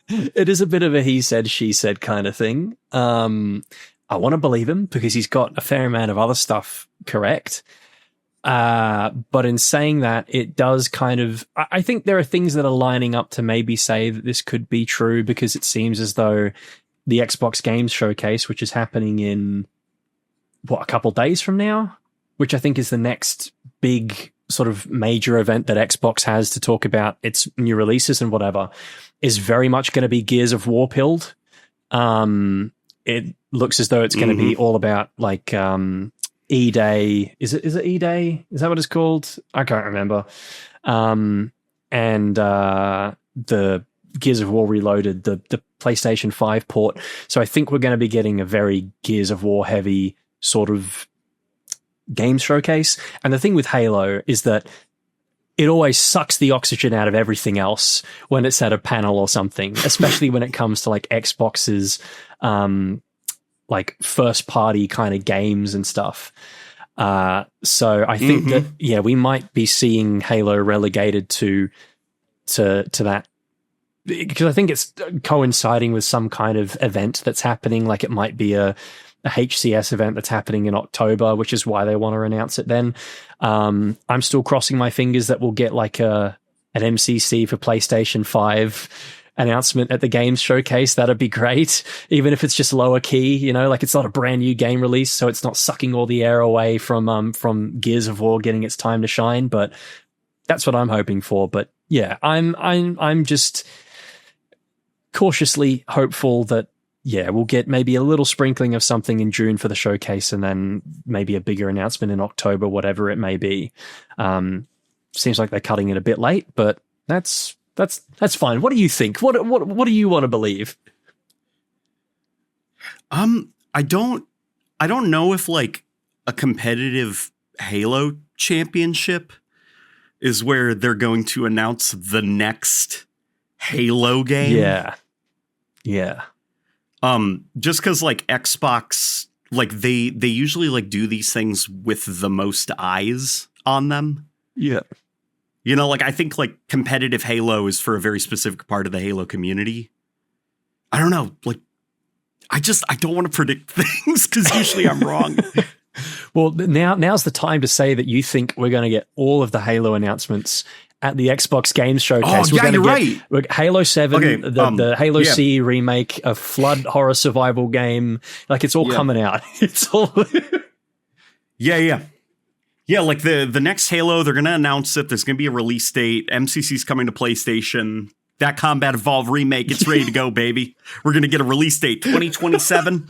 It is a bit of a he said, she said kind of thing. I want to believe him because he's got a fair amount of other stuff correct. But in saying that, it does kind of, I think there are things that are lining up to maybe say that this could be true because it seems as though the Xbox Games Showcase, which is happening in, a couple days from now, which I think is the next big sort of major event that Xbox has to talk about its new releases and whatever, is very much going to be Gears of War pilled. It looks as though it's going to be all about like, E-Day. Is it E-Day? Is that what it's called? I can't remember. And the Gears of War Reloaded, the PlayStation 5 port. So I think we're going to be getting a very Gears of War heavy sort of game showcase. And the thing with Halo is that it always sucks the oxygen out of everything else when it's at a panel or something, especially when it comes to like Xbox's like first party kind of games and stuff. So I think that, yeah, we might be seeing Halo relegated to that, because I think it's coinciding with some kind of event that's happening. Like it might be a HCS event that's happening in October, which is why they want to announce it then. I'm still crossing my fingers that we'll get like an MCC for PlayStation 5 announcement at the games showcase. That'd be great, even if it's just lower key, you know, like it's not a brand new game release, so it's not sucking all the air away from Gears of War getting its time to shine. But that's what I'm hoping for. But yeah, I'm just cautiously hopeful that, yeah, we'll get maybe a little sprinkling of something in June for the showcase, and then maybe a bigger announcement in October, whatever it may be. Seems like they're cutting it a bit late, but that's fine. What do you think? What do you want to believe? I don't know if like a competitive Halo championship is where they're going to announce the next Halo game. Yeah. Just because like Xbox, like they usually like do these things with the most eyes on them. Yeah. You know, like I think like competitive Halo is for a very specific part of the Halo community. I don't know. Like I don't want to predict things because usually I'm wrong. Well, now's the time to say that you think we're going to get all of the Halo announcements at the Xbox Games Showcase. Oh, yeah, you're right. Halo 7, okay, the Halo C remake, a Flood horror survival game. Like, it's all coming out. It's all... Yeah. Like the next Halo, they're going to announce it. There's going to be a release date. MCC's coming to PlayStation. That Combat Evolved remake, it's ready to go, baby. We're going to get a release date, 2027.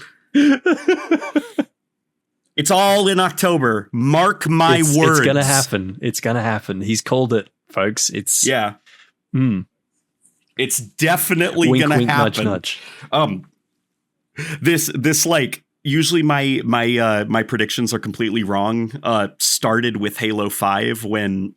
It's all in October. Mark my words. It's going to happen. It's going to happen. He's called it, folks. It's It's definitely going to happen. Nudge, nudge. This like usually my predictions are completely wrong. Started with Halo 5 when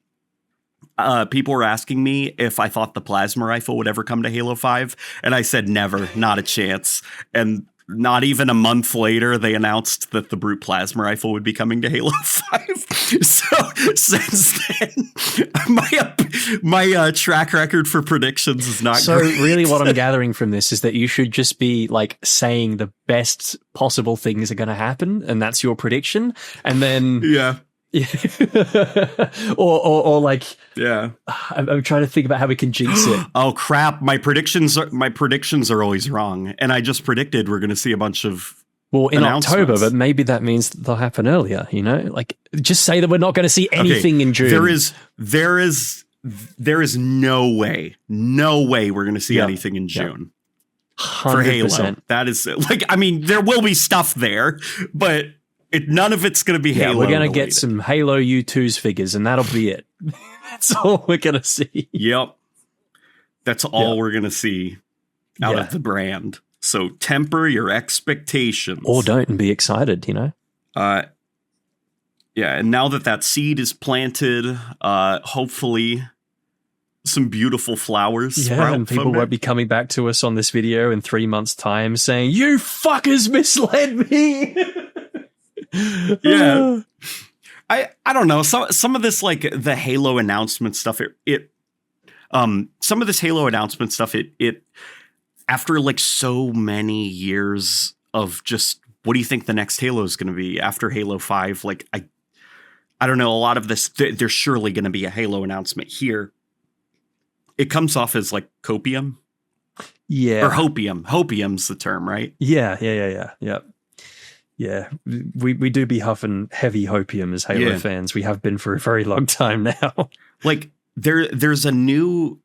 people were asking me if I thought the plasma rifle would ever come to Halo 5, and I said never, not a chance. And not even a month later, they announced that the Brute plasma rifle would be coming to Halo 5. So since then, my track record for predictions is not great. So really what I'm gathering from this is that you should just be like saying the best possible things are going to happen, and that's your prediction. And then... Yeah. or like, yeah, I'm trying to think about how we can jinx it. Oh crap! My predictions are always wrong, and I just predicted we're going to see a bunch of in October, but maybe that means they'll happen earlier. You know, like just say that we're not going to see anything in June. There is no way we're going to see anything in June 100%. for Halo. That is like, I mean, there will be stuff there, but. None of it's going to be Halo. We're going to get some Halo U2's figures, and that'll be it. That's all we're going to see. Yep. That's all we're going to see out of the brand. So temper your expectations. Or don't, and be excited, you know? Yeah, and now that seed is planted, hopefully some beautiful flowers sprout and people won't be coming back to us on this video in 3 months' time saying, "You fuckers misled me!" Yeah, I don't know. Some of this, like the Halo announcement stuff, some of this Halo announcement stuff, it after like so many years of just what do you think the next Halo is going to be after Halo 5? Like I don't know. A lot of this, there's surely going to be a Halo announcement here. It comes off as like copium, or hopium. Hopium's the term, right? Yeah. Yeah, we do be huffing heavy hopium as Halo fans. We have been for a very long time now. Like there's a new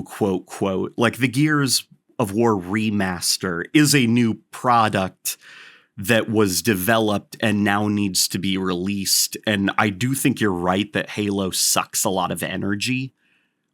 quote, like the Gears of War remaster is a new product that was developed and now needs to be released. And I do think you're right that Halo sucks a lot of energy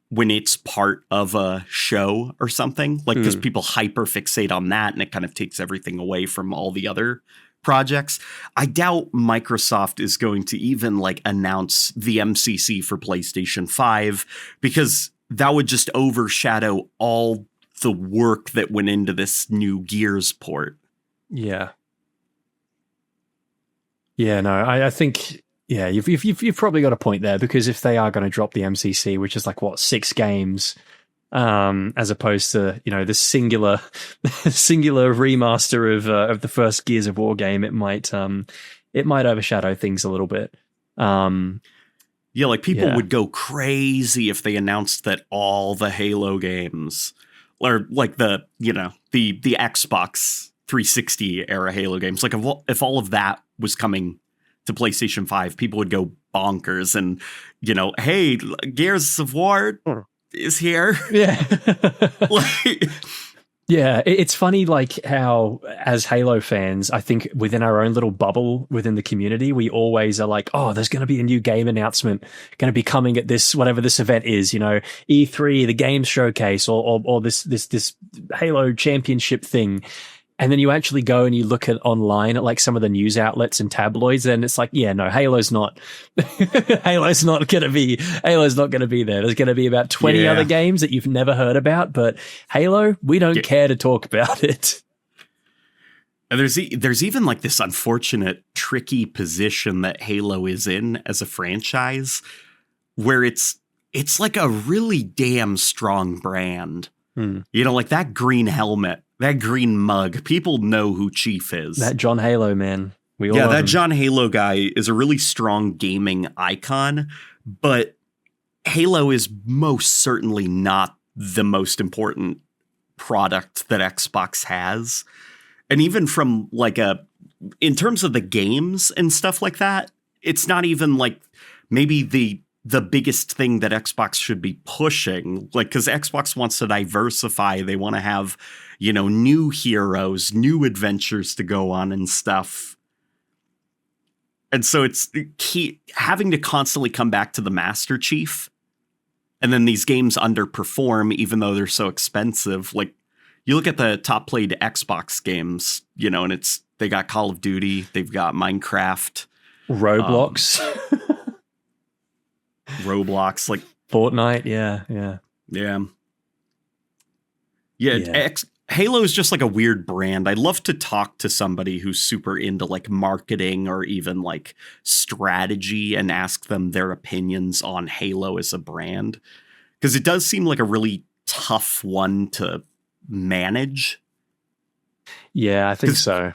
when it's part of a show or something, like because people hyper fixate on that and it kind of takes everything away from all the other projects. I doubt Microsoft is going to even like announce the MCC for PlayStation 5 because that would just overshadow all the work that went into this new Gears port. Yeah. Yeah, no, I think, yeah, you've probably got a point there, because if they are going to drop the MCC, which is like, what, 6 games, as opposed to, you know, the singular remaster of the first Gears of War game, it might overshadow things a little bit. Yeah, like people would go crazy if they announced that all the Halo games, or like the Xbox 360 era Halo games, like if all of that was coming to PlayStation 5, people would go bonkers and, you know, hey, Gears of War is here. Yeah. Like, yeah, it's funny, like how as Halo fans, I think within our own little bubble within the community, we always are like, oh, there's going to be a new game announcement going to be coming at this, whatever this event is, you know, E3, the game showcase, or this Halo championship thing. And then you actually go and you look at online at like some of the news outlets and tabloids, and it's like, yeah, no, Halo's not going to be there. There's going to be about 20 other games that you've never heard about, but Halo, we don't care to talk about it. And there's even like this unfortunate, tricky position that Halo is in as a franchise, where it's like a really damn strong brand. You know, like that green helmet, that green mug, people know who Chief is. That John Halo, man. We all love that him. John Halo guy is a really strong gaming icon, but Halo is most certainly not the most important product that Xbox has. And even from like in terms of the games and stuff like that, it's not even like maybe the biggest thing that Xbox should be pushing, like, because Xbox wants to diversify. They want to have, you know, new heroes, new adventures to go on and stuff. And so it's having to constantly come back to the Master Chief. And then these games underperform, even though they're so expensive. Like, you look at the top played Xbox games, you know, and they got Call of Duty, they've got Minecraft, Roblox. Roblox, like Fortnite, yeah. Halo is just like a weird brand. I'd love to talk to somebody who's super into like marketing or even like strategy and ask them their opinions on Halo as a brand, because it does seem like a really tough one to manage. Yeah, I think so.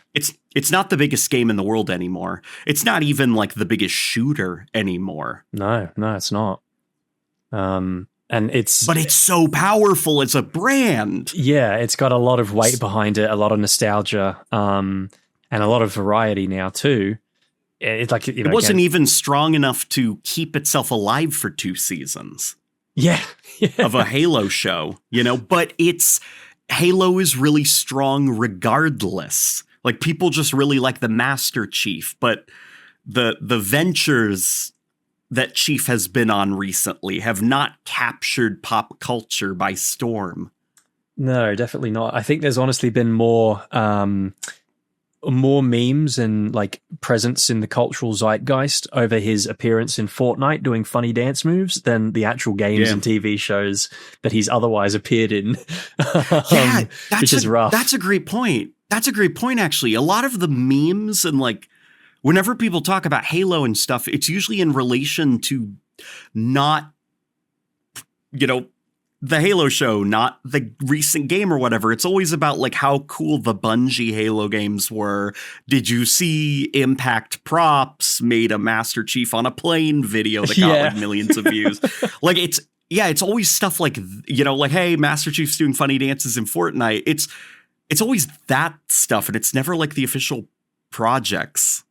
It's not the biggest game in the world anymore. It's not even like the biggest shooter anymore. No, it's not. But it's so powerful as a brand. Yeah, it's got a lot of weight behind it, a lot of nostalgia, and a lot of variety now too. It's like, you know, it wasn't even strong enough to keep itself alive for 2 seasons. Yeah. Of a Halo show, you know, but Halo is really strong regardless. Like, people just really like the Master Chief, but the ventures that Chief has been on recently have not captured pop culture by storm. No, definitely not. I think there's honestly been more memes and like presence in the cultural zeitgeist over his appearance in Fortnite doing funny dance moves than the actual games and TV shows that he's otherwise appeared in. Which is rough. That's a great point. That's a great point, actually. A lot of the memes and like whenever people talk about Halo and stuff, it's usually in relation to not, you know, the Halo show, not the recent game or whatever. It's always about like how cool the Bungie Halo games were. Did you see Impact Props made a Master Chief on a plane video that got like millions of views? Like it's always stuff like, you know, like, hey, Master Chief's doing funny dances in Fortnite. It's always that stuff, and it's never like the official projects.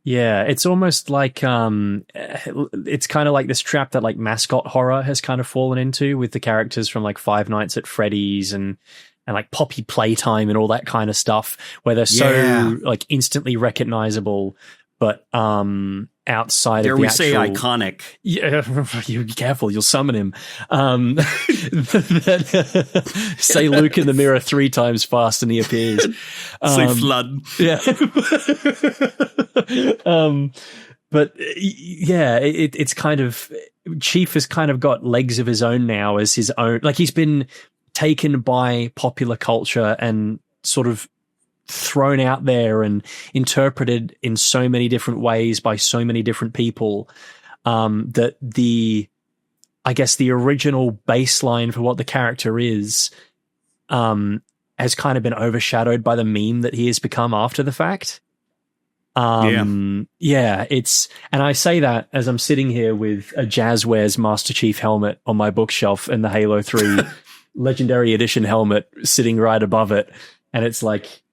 Yeah, it's almost like it's kind of like this trap that like mascot horror has kind of fallen into with the characters from like Five Nights at Freddy's and like Poppy Playtime and all that kind of stuff, where they're so like instantly recognizable, but outside Dare of the we actual, say iconic? Yeah, you be careful, you'll summon him. Say Luke in the mirror 3 times fast and he appears. Say flood. Yeah. But yeah, it's kind of, Chief has kind of got legs of his own now as his own, like he's been taken by popular culture and sort of thrown out there and interpreted in so many different ways by so many different people, that I guess the original baseline for what the character is, has kind of been overshadowed by the meme that he has become after the fact. It's, and I say that as I'm sitting here with a Jazzwares Master Chief helmet on my bookshelf and the Halo 3 Legendary Edition helmet sitting right above it. And it's like,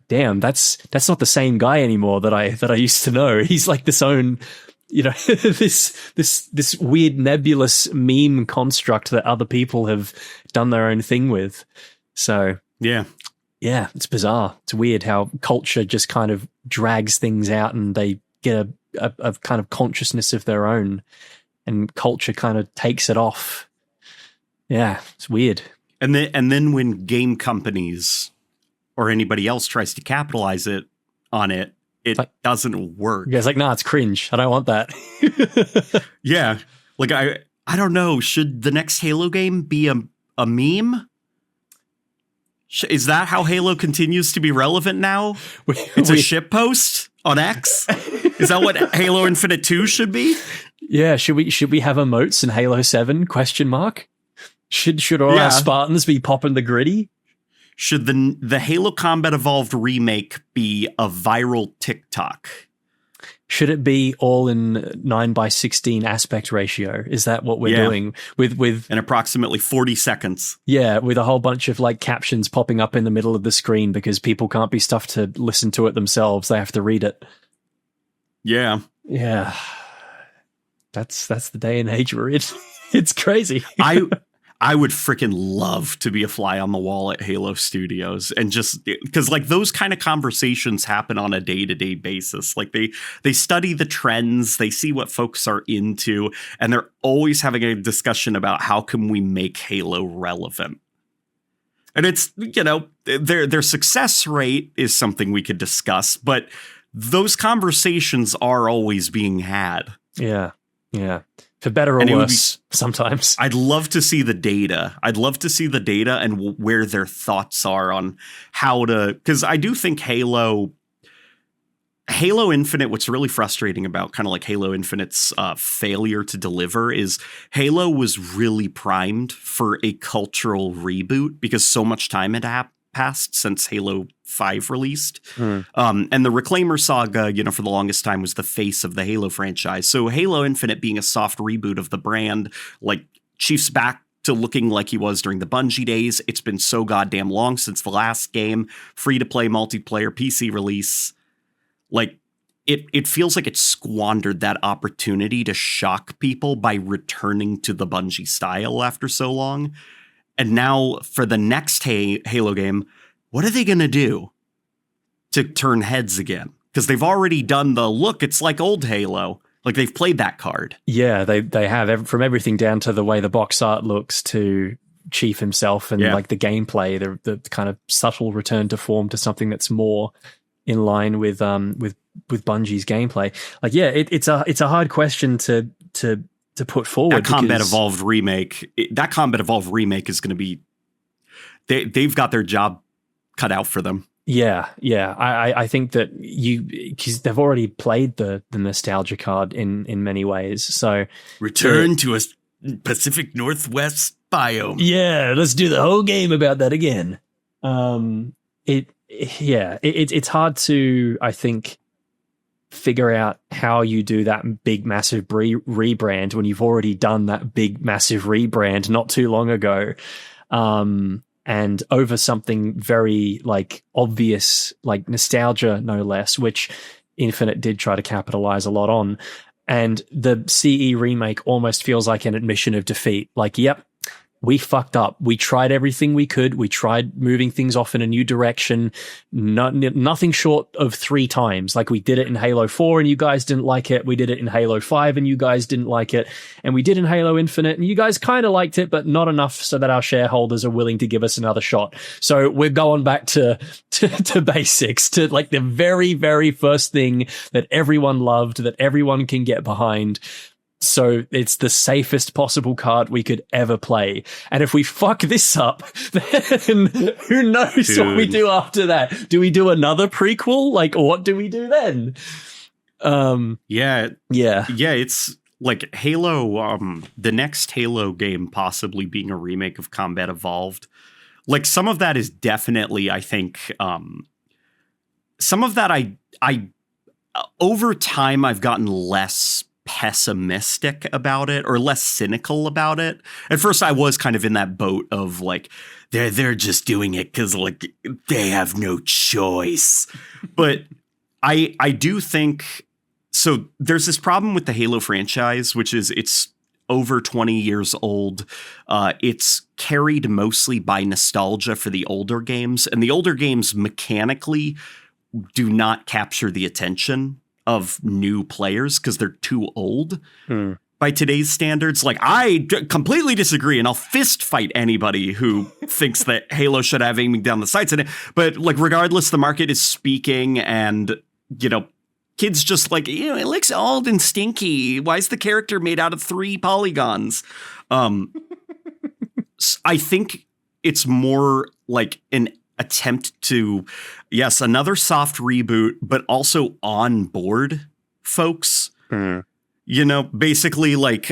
damn, that's not the same guy anymore that I used to know. He's like this own, this weird nebulous meme construct that other people have done their own thing with. So yeah, it's bizarre. It's weird how culture just kind of drags things out and they get a kind of consciousness of their own, and culture kind of takes it off. Yeah, it's weird. And then when game companies or anybody else tries to capitalize on it, it doesn't work. You guys like, nah, it's cringe. I don't want that. Yeah. Like, I don't know. Should the next Halo game be a meme? Is that how Halo continues to be relevant now? It's a shitpost on X? Is that what Halo Infinite 2 should be? Yeah, should we have emotes in Halo 7? ? Should all our Spartans be popping the gritty? Should the Halo Combat Evolved remake be a viral TikTok? Should it be all in 9:16 aspect ratio? Is that what we're doing with in approximately 40 seconds? Yeah, with a whole bunch of like captions popping up in the middle of the screen because people can't be stuffed to listen to it themselves. They have to read it. Yeah. Yeah. That's the day and age we're in. It's crazy. I would freaking love to be a fly on the wall at Halo Studios, and just because like those kind of conversations happen on a day-to-day basis. Like they study the trends, they see what folks are into, and they're always having a discussion about how can we make Halo relevant. And it's, their success rate is something we could discuss, but those conversations are always being had. Yeah. Yeah. For better or worse, sometimes. I'd love to see the data. And where their thoughts are on how to, because I do think Halo Infinite, what's really frustrating about kind of like Halo Infinite's failure to deliver is Halo was really primed for a cultural reboot because so much time had passed since Halo 5 released. And the Reclaimer saga, for the longest time was the face of the Halo franchise. So Halo Infinite being a soft reboot of the brand, like Chief's back to looking like he was during the Bungie days. It's been so goddamn long since the last game, free to play multiplayer PC release. Like it feels like it squandered that opportunity to shock people by returning to the Bungie style after so long. And now for the next Halo game, what are they going to do to turn heads again? Because they've already done the look. It's like old Halo. Like they've played that card. Yeah, they have, from everything down to the way the box art looks to Chief himself and like the gameplay, the kind of subtle return to form to something that's more in line with Bungie's gameplay. Like, yeah, it's a hard question to put forward. That Combat Evolved remake is going to be, they've got their job cut out for them. Yeah. I think that because they've already played the nostalgia card in many ways. So return to a Pacific Northwest biome. Yeah, let's do the whole game about that again. It's hard to, I think, figure out how you do that big massive rebrand when you've already done that big massive rebrand not too long ago, and over something very like obvious, like nostalgia no less, which Infinite did try to capitalize a lot on. And the CE remake almost feels like an admission of defeat. Like, yep, we fucked up. We tried everything we could. We tried moving things off in a new direction. Nothing short of 3 times. Like, we did it in Halo 4 and you guys didn't like it. We did it in Halo 5 and you guys didn't like it. And we did in Halo Infinite and you guys kind of liked it, but not enough so that our shareholders are willing to give us another shot. So we're going back to basics, to like the very, very first thing that everyone loved, that everyone can get behind. So it's the safest possible card we could ever play. And if we fuck this up, then who knows what we do after that? Do we do another prequel? Like, what do we do then? Yeah. It's like Halo, the next Halo game possibly being a remake of Combat Evolved. Like, some of that is definitely, I think, some of that I over time I've gotten less pessimistic about it, or less cynical about it. At first I was kind of in that boat of like, they're just doing it because like they have no choice. But I do think, so there's this problem with the Halo franchise, which is it's over 20 years old. It's carried mostly by nostalgia for the older games, and the older games mechanically do not capture the attention of new players because they're too old by today's standards. Like, I completely disagree, and I'll fist fight anybody who thinks that Halo should have aiming down the sights in it. But like, regardless, the market is speaking, and kids just like, it looks old and stinky. Why is the character made out of 3 polygons? I think it's more like an attempt to, yes, another soft reboot, but also onboard folks. Basically like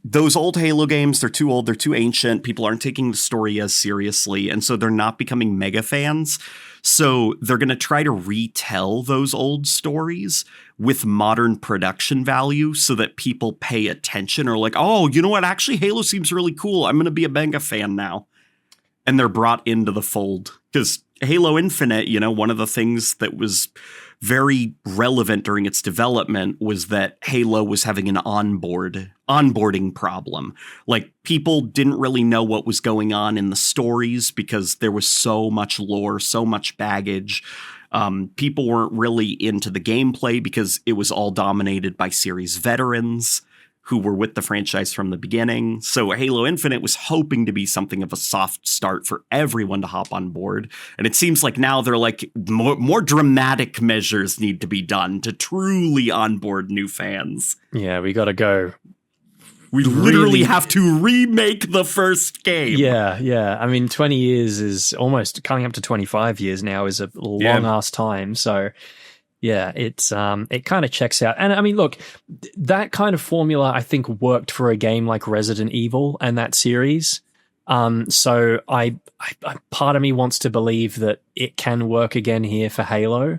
those old Halo games, they're too old, they're too ancient. People aren't taking the story as seriously, and so they're not becoming mega fans. So they're going to try to retell those old stories with modern production value so that people pay attention, or like, oh, you know what? Actually, Halo seems really cool. I'm going to be a mega fan now. And they're brought into the fold, because Halo Infinite, one of the things that was very relevant during its development was that Halo was having an onboarding problem. Like, people didn't really know what was going on in the stories because there was so much lore, so much baggage. People weren't really into the gameplay because it was all dominated by series veterans who were with the franchise from the beginning. So Halo Infinite was hoping to be something of a soft start for everyone to hop on board. And it seems like now they're like, more dramatic measures need to be done to truly onboard new fans. Yeah, we got to go. We literally have to remake the first game. Yeah. I mean, 20 years is almost coming up to 25 years now, is a long ass time. So yeah, it's it kind of checks out. And I mean, look, that kind of formula I think worked for a game like Resident Evil and that series. So I part of me wants to believe that it can work again here for Halo.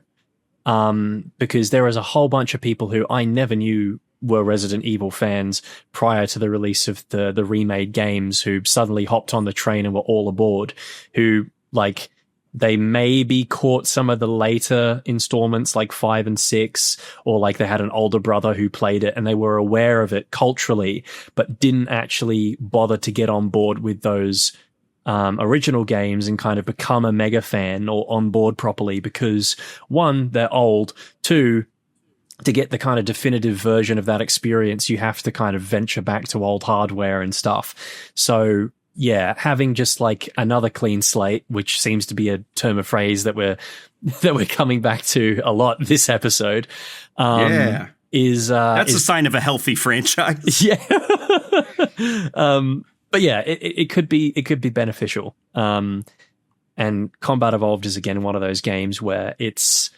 Because there is a whole bunch of people who I never knew were Resident Evil fans prior to the release of the remade games, who suddenly hopped on the train and were all aboard, who like, they maybe caught some of the later installments like 5 and 6, or like they had an older brother who played it and they were aware of it culturally, but didn't actually bother to get on board with those original games and kind of become a mega fan or on board properly because, 1, they're old, 2, to get the kind of definitive version of that experience, you have to kind of venture back to old hardware and stuff. So yeah, having just like another clean slate, which seems to be a term of phrase that we're coming back to a lot this episode, is that's a sign of a healthy franchise. Yeah, but yeah, it could be beneficial. And Combat Evolved is again one of those games where it's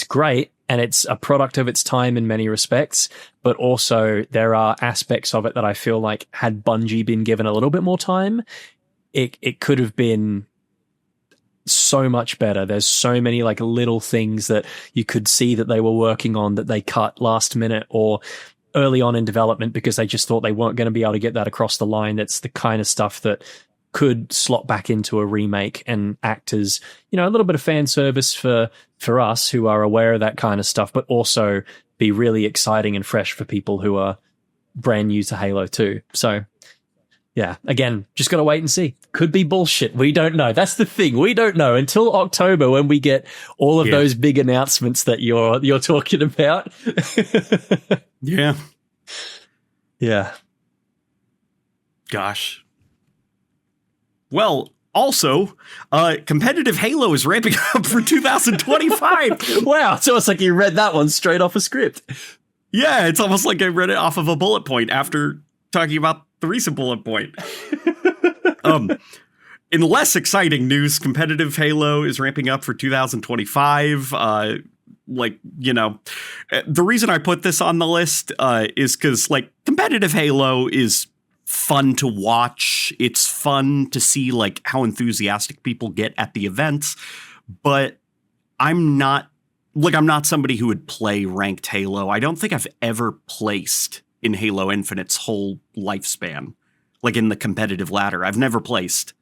great. And it's a product of its time in many respects, but also there are aspects of it that I feel like had Bungie been given a little bit more time, it could have been so much better. There's so many like little things that you could see that they were working on that they cut last minute or early on in development because they just thought they weren't going to be able to get that across the line. That's the kind of stuff that could slot back into a remake and act as, a little bit of fan service for us who are aware of that kind of stuff, but also be really exciting and fresh for people who are brand new to Halo 2. So Yeah, again, just got to wait and see. Could be bullshit. We don't know. That's the thing. We don't know until October when we get all of those big announcements that you're talking about. Yeah. Yeah. Gosh. Well, also, competitive Halo is ramping up for 2025. Wow. So it's like you read that one straight off a script. Yeah, it's almost like I read it off of a bullet point after talking about the recent bullet point. In less exciting news, competitive Halo is ramping up for 2025. The reason I put this on the list is because, like, competitive Halo is fun to watch. It's fun to see, like, how enthusiastic people get at the events. But I'm not somebody who would play ranked Halo. I don't think I've ever placed in Halo Infinite's whole lifespan, like in the competitive ladder. I've never placed.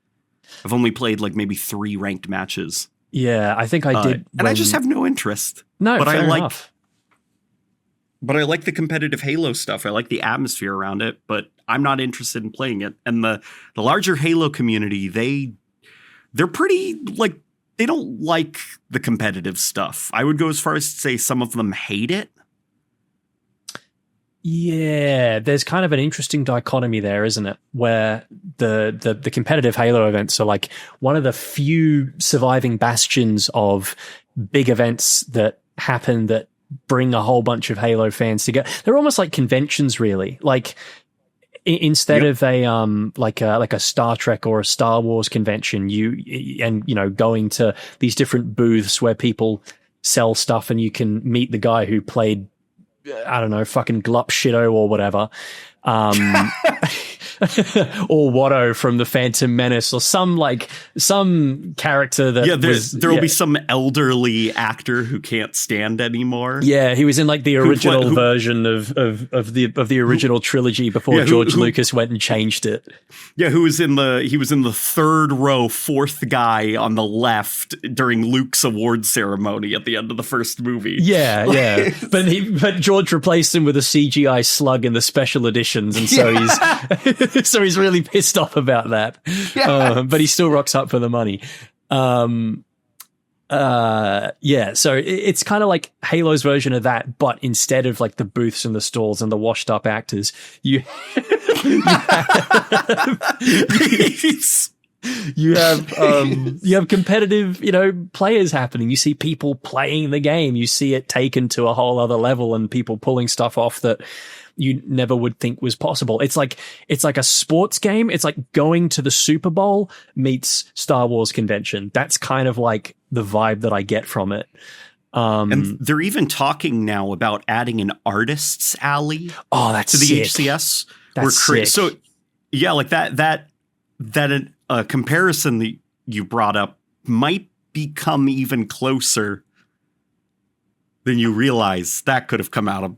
I've only played like maybe 3 ranked matches. Yeah, I think I did. And I just have no interest. No, but fair enough. But I like the competitive Halo stuff. I like the atmosphere around it, but I'm not interested in playing it. And the larger Halo community, they're pretty, like, they don't like the competitive stuff. I would go as far as to say some of them hate it. Yeah, there's kind of an interesting dichotomy there, isn't it? Where the competitive Halo events are like one of the few surviving bastions of big events that happen that bring a whole bunch of Halo fans together. They're almost like conventions, really. Like instead of a like a Star Trek or a Star Wars convention, going to these different booths where people sell stuff and you can meet the guy who played, I don't know, fucking Glup Shitto or whatever. Or Watto from the Phantom Menace, or some character that there will be some elderly actor who can't stand anymore. Yeah, he was in like the original version of the original trilogy before George Lucas went and changed it. Yeah, he was in the third row, fourth guy on the left during Luke's award ceremony at the end of the first movie. Yeah. But George replaced him with a CGI slug in the special editions, and so he's really pissed off about that. Yeah. But he still rocks up for the money. So it's kind of like Halo's version of that, but instead of like the booths and the stalls and the washed up actors, you have competitive, players happening. You see people playing the game. You see it taken to a whole other level and people pulling stuff off that you never would think was possible. It's like a sports game. It's like going to the Super Bowl meets Star Wars convention. That's kind of like the vibe that I get from it. And they're even talking now about adding an artist's alley to the sick. HCS. That's sick. So yeah, like that comparison that you brought up might become even closer than you realize. That could have come out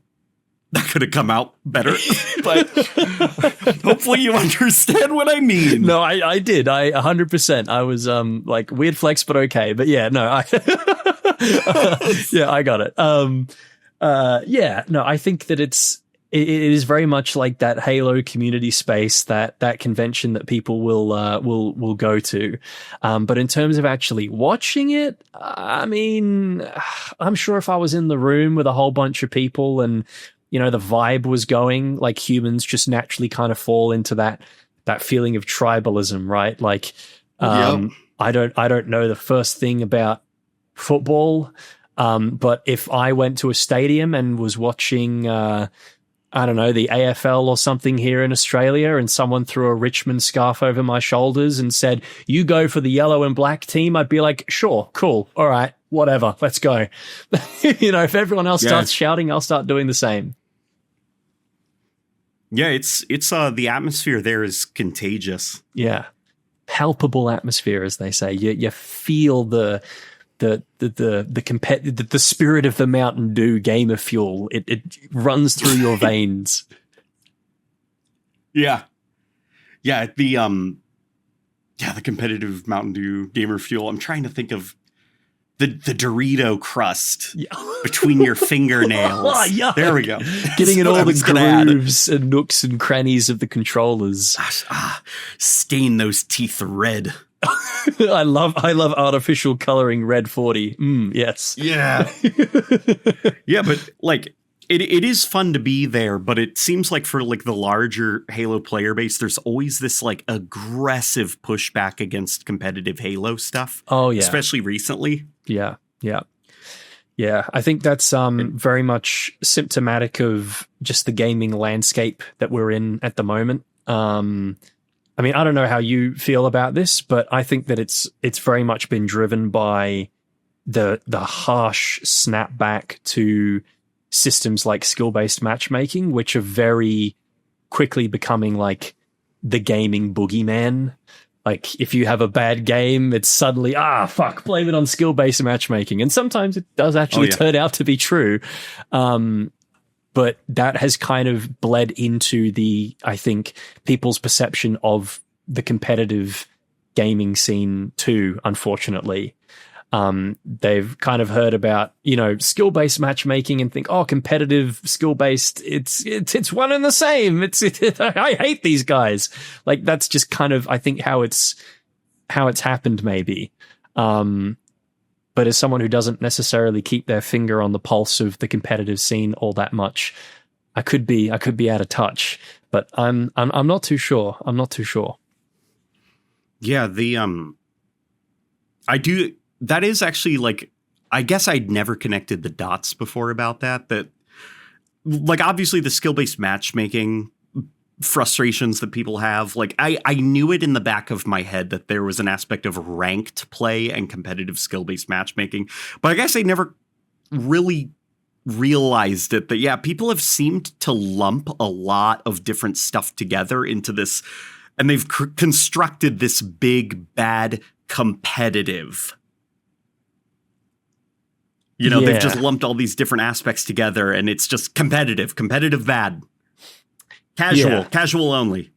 better, but hopefully you understand what I mean. No, I did. 100%. I was like weird flex, but okay. But yeah, no, I got it. I think that it is very much like that Halo community space, that convention that people will go to. But in terms of actually watching it, I mean, I'm sure if I was in the room with a whole bunch of people and the vibe was going, like humans just naturally kind of fall into that feeling of tribalism, right? Like, I don't know the first thing about football. But if I went to a stadium and was watching, I don't know, the AFL or something here in Australia, and someone threw a Richmond scarf over my shoulders and said, "You go for the yellow and black team," I'd be like, "Sure, cool. All right, whatever. Let's go." If everyone else starts shouting, I'll start doing the same. Yeah, it's the atmosphere there is contagious. Yeah. Palpable atmosphere, as they say. You feel the spirit of the Mountain Dew gamer fuel. It runs through your veins. Yeah. Yeah, the competitive Mountain Dew gamer fuel. I'm trying to think of the Dorito crust between your fingernails. Oh, there we go. Getting in all the grooves and nooks and crannies of the controllers. Stain those teeth red. I love artificial coloring red 40. Yes. Yeah. Yeah, but like it is fun to be there, but it seems like for like the larger Halo player base, there's always this like aggressive pushback against competitive Halo stuff. Oh yeah. Especially recently. Yeah. I think that's very much symptomatic of just the gaming landscape that we're in at the moment. I mean, I don't know how you feel about this, but I think that it's very much been driven by the harsh snapback to systems like skill-based matchmaking, which are very quickly becoming like the gaming boogeyman. Like if you have a bad game, it's suddenly, blame it on skill-based matchmaking. And sometimes it does actually turn out to be true. But that has kind of bled into I think, people's perception of the competitive gaming scene too, unfortunately. They've kind of heard about, skill-based matchmaking and think, competitive skill-based, it's one and the same. I hate these guys. Like that's just kind of, I think, how it's happened maybe. But as someone who doesn't necessarily keep their finger on the pulse of the competitive scene all that much, I could be out of touch. But I'm not too sure. I'm not too sure. Yeah, I do. That is actually like, I guess I'd never connected the dots before about that. That like obviously the skill-based matchmaking frustrations that people have, like I knew it in the back of my head that there was an aspect of ranked play and competitive skill-based matchmaking, but I guess I never really realized it, that people have seemed to lump a lot of different stuff together into this, and they've constructed this big bad competitive. They've just lumped all these different aspects together, and it's just competitive bad. Casual only.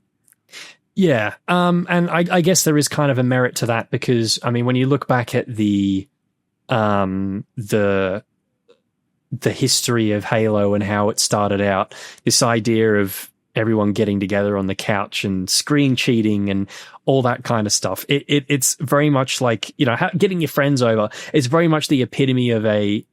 Yeah. And I guess there is kind of a merit to that because, I mean, when you look back at the history of Halo and how it started out, this idea of everyone getting together on the couch and screen cheating and all that kind of stuff. It's very much like, getting your friends over. It's very much the epitome of a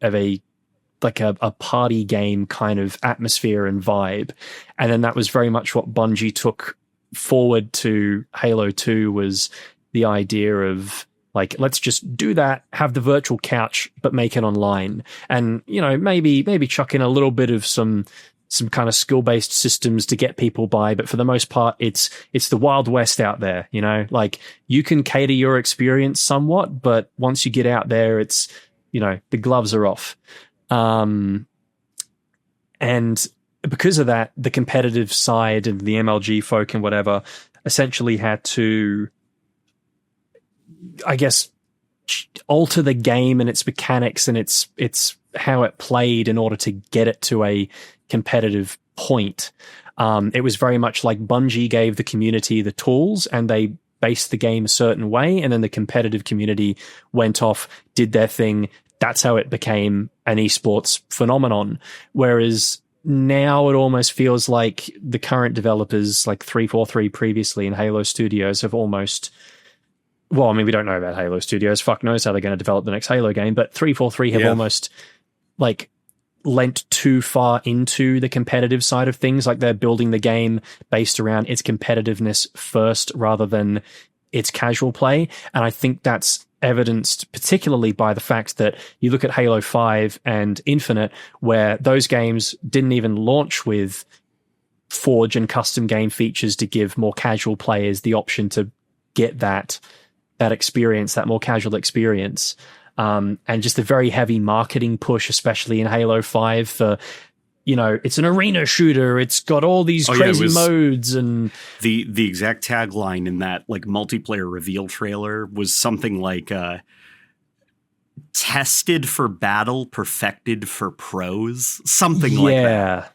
party game kind of atmosphere and vibe. And then that was very much what Bungie took forward to Halo 2, was the idea of like, let's just do that, have the virtual couch, but make it online. And, maybe chuck in a little bit of some kind of skill-based systems to get people by. But for the most part, it's the Wild West out there, like you can cater your experience somewhat, but once you get out there, it's, the gloves are off. And because of that, the competitive side and the MLG folk and whatever essentially had to, I guess, alter the game and its mechanics and its how it played in order to get it to a competitive point. It was very much like Bungie gave the community the tools and they based the game a certain way, and then the competitive community went off, did their thing. That's how it became an esports phenomenon. Whereas now it almost feels like the current developers, like 343 previously in Halo Studios, have almost, well, I mean, we don't know about Halo Studios. Fuck knows how they're going to develop the next Halo game, but 343 have almost like lent too far into the competitive side of things. Like they're building the game based around its competitiveness first rather than its casual play. And I think that's evidenced particularly by the fact that you look at Halo 5 and Infinite, where those games didn't even launch with Forge and custom game features to give more casual players the option to get that experience, that more casual experience. And just a very heavy marketing push, especially in Halo 5 for, it's an arena shooter. It's got all these crazy modes, and the exact tagline in that like multiplayer reveal trailer was something like tested for battle, perfected for pros, something like that.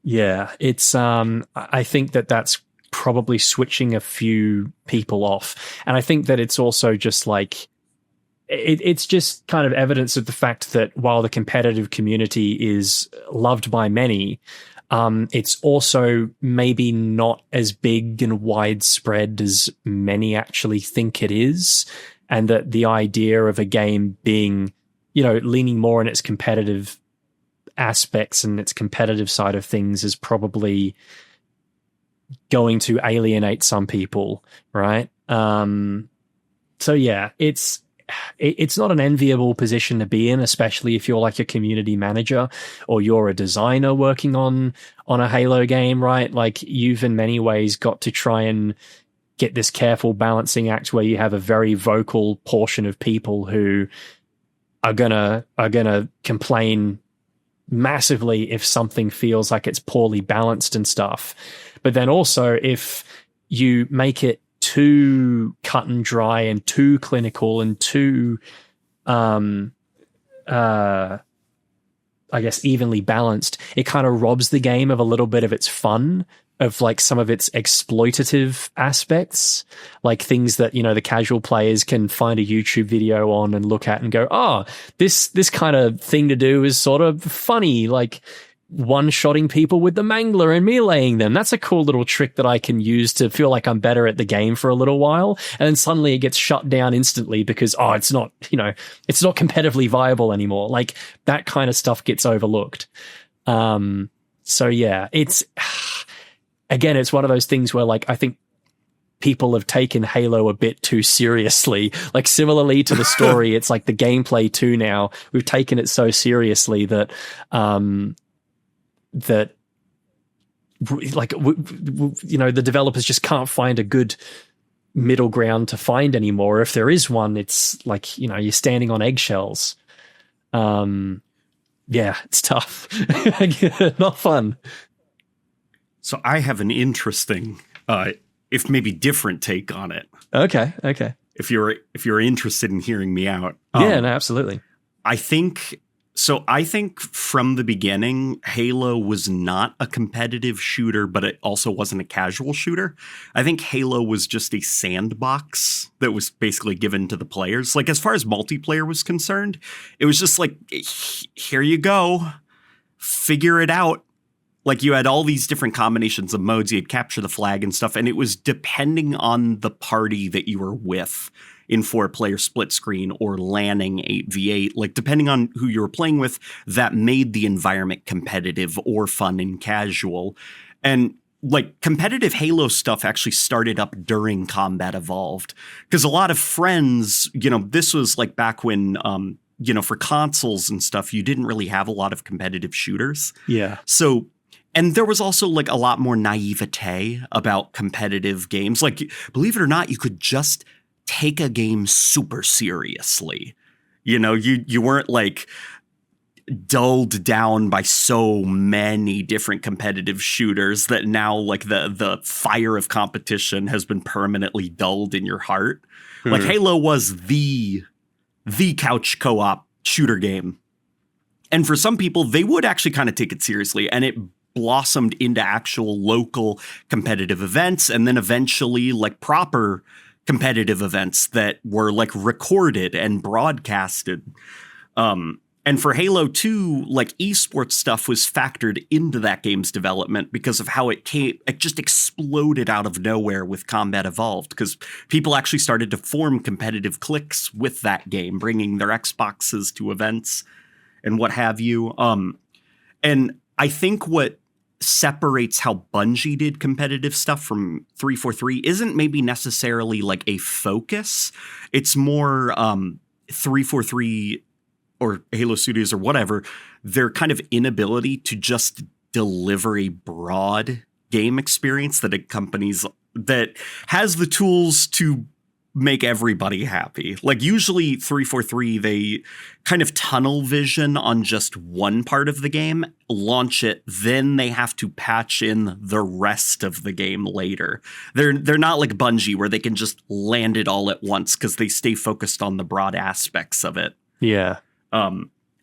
Yeah. It's I think that's probably switching a few people off. And I think that it's also just like, it's just kind of evidence of the fact that while the competitive community is loved by many, it's also maybe not as big and widespread as many actually think it is. And that the idea of a game being, leaning more on its competitive aspects and its competitive side of things is probably going to alienate some people, right? So yeah, it's not an enviable position to be in, especially if you're like a community manager or you're a designer working on a Halo game, right? Like, you've in many ways got to try and get this careful balancing act where you have a very vocal portion of people who are gonna complain massively if something feels like it's poorly balanced and stuff. But then also, if you make it too cut and dry and too clinical and too, I guess, evenly balanced, it kind of robs the game of a little bit of its fun, of like some of its exploitative aspects, like things that, the casual players can find a YouTube video on and look at and go, oh, this kind of thing to do is sort of funny, like one-shotting people with the mangler and meleeing them. That's a cool little trick that I can use to feel like I'm better at the game for a little while. And then suddenly it gets shut down instantly because, it's not, it's not competitively viable anymore. Like, that kind of stuff gets overlooked. So yeah, again, it's one of those things where, like, I think people have taken Halo a bit too seriously. Like, similarly to the story, it's like the gameplay too now. We've taken it so seriously that, the developers just can't find a good middle ground to find anymore. If there is one, it's like, you're standing on eggshells. Yeah, it's tough. Not fun. So I have an interesting, if maybe different take on it. Okay. If you're interested in hearing me out. Yeah, no, absolutely. I think from the beginning, Halo was not a competitive shooter, but it also wasn't a casual shooter. I think Halo was just a sandbox that was basically given to the players. Like, as far as multiplayer was concerned, it was just like, here you go, figure it out. Like, you had all these different combinations of modes. You'd capture the flag and stuff, and it was depending on the party that you were with in 4-player split screen or LANing 8v8, like, depending on who you were playing with, that made the environment competitive or fun and casual. And like, competitive Halo stuff actually started up during Combat Evolved, because a lot of friends, this was like back when, for consoles and stuff, you didn't really have a lot of competitive shooters. Yeah. So, and there was also like a lot more naivete about competitive games. Like, believe it or not, you could just take a game super seriously. You weren't like dulled down by so many different competitive shooters that now, like, the fire of competition has been permanently dulled in your heart. Like, Halo was the couch co-op shooter game. And for some people, they would actually kind of take it seriously, and it blossomed into actual local competitive events, and then eventually like proper competitive events that were like recorded and broadcasted. And for Halo 2, like, esports stuff was factored into that game's development because of how it just exploded out of nowhere with Combat Evolved, because people actually started to form competitive cliques with that game, bringing their Xboxes to events and what have you. And I think what separates how Bungie did competitive stuff from 343 isn't maybe necessarily like a focus. It's more 343 or Halo Studios or whatever, their kind of inability to just deliver a broad game experience that accompanies, that has the tools to make everybody happy. Like, usually 343, they kind of tunnel vision on just one part of the game, launch it, then they have to patch in the rest of the game later. They're not like Bungie where they can just land it all at once because they stay focused on the broad aspects of it. Yeah.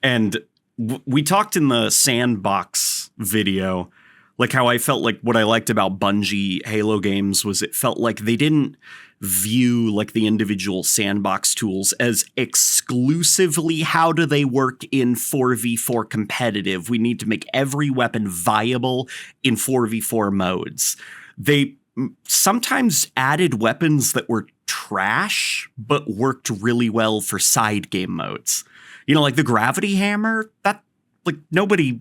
And we talked in the sandbox video, Like how I felt like what I liked about Bungie Halo games was it felt like they didn't view like the individual sandbox tools as exclusively how do they work in 4v4 competitive. We need to make every weapon viable in 4v4 modes. They sometimes added weapons that were trash, but worked really well for side game modes. You know, like the gravity hammer, that like nobody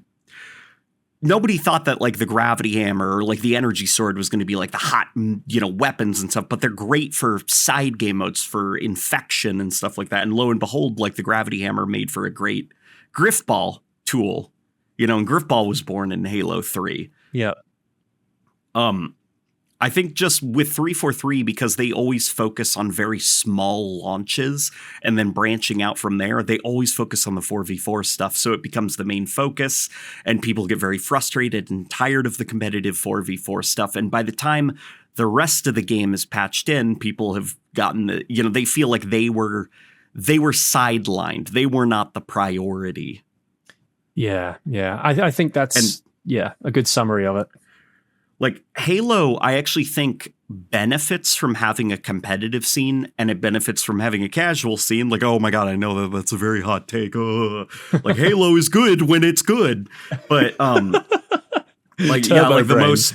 thought that like the gravity hammer or like the energy sword was going to be like the hot, you know, weapons and stuff, but they're great for side game modes for infection and stuff like that. And lo and behold, like the gravity hammer made for a great Griffball tool, you know, and Griffball was born in Halo 3. Yeah. I think just with 343, because they always focus on very small launches and then branching out from there, they always focus on the 4v4 stuff. So it becomes the main focus and people get very frustrated and tired of the competitive 4v4 stuff. And by the time the rest of the game is patched in, people have gotten the, you know, they feel like they were sidelined. They were not the priority. Yeah. Yeah. I think that's, a good summary of it. Like Halo, I actually think benefits from having a competitive scene and it benefits from having a casual scene. Like, oh my God, I know that's a very hot take. Like Halo is good when it's good. But like, Turbo yeah, like brain. the most,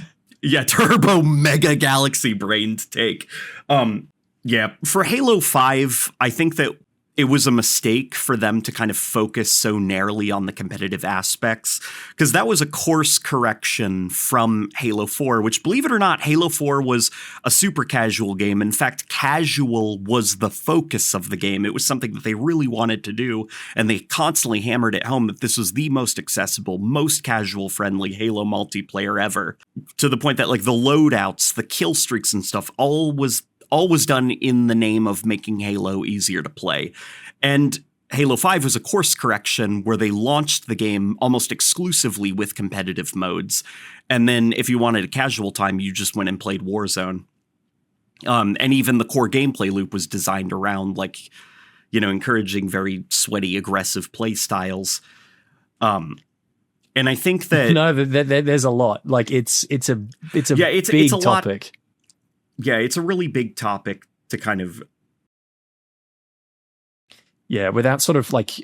turbo mega galaxy brained take. For Halo 5, I think that it was a mistake for them to kind of focus so narrowly on the competitive aspects, because that was a course correction from Halo 4, which, believe it or not, Halo 4 was a super casual game. In fact, casual was the focus of the game. It was something that they really wanted to do, and they constantly hammered it home that this was the most accessible, most casual-friendly Halo multiplayer ever, to the point that like the loadouts, the kill streaks and stuff all was done in the name of making Halo easier to play. And Halo 5 was a course correction where they launched the game almost exclusively with competitive modes. And then if you wanted a casual time, you just went and played Warzone. And even the core gameplay loop was designed around like, you know, encouraging very sweaty, aggressive play styles. And I think that there's a lot. Like it's a big a topic. Lot. Yeah, it's a really big topic to kind of... Yeah, without sort of like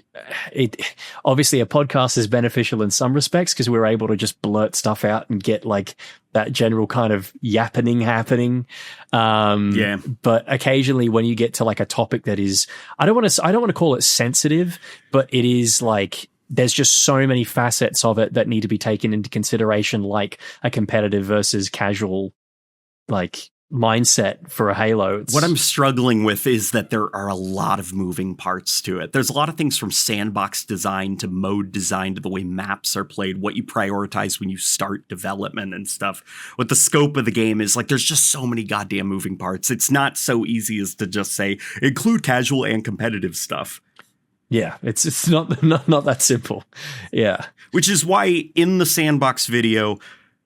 it. Obviously, a podcast is beneficial in some respects because we're able to just blurt stuff out and get like that general kind of yappening happening. But occasionally, when you get to like a topic that is, I don't want to call it sensitive, but it is like there's just so many facets of it that need to be taken into consideration, like a competitive versus casual, like mindset for a Halo. What I'm struggling with is that there are a lot of moving parts to it. There's a lot of things from sandbox design to mode design to the way maps are played, what you prioritize when you start development and stuff. What the scope of the game is like, there's just so many goddamn moving parts. It's not so easy as to just say include casual and competitive stuff. Yeah, it's not that simple. Yeah. Which is why in the sandbox video,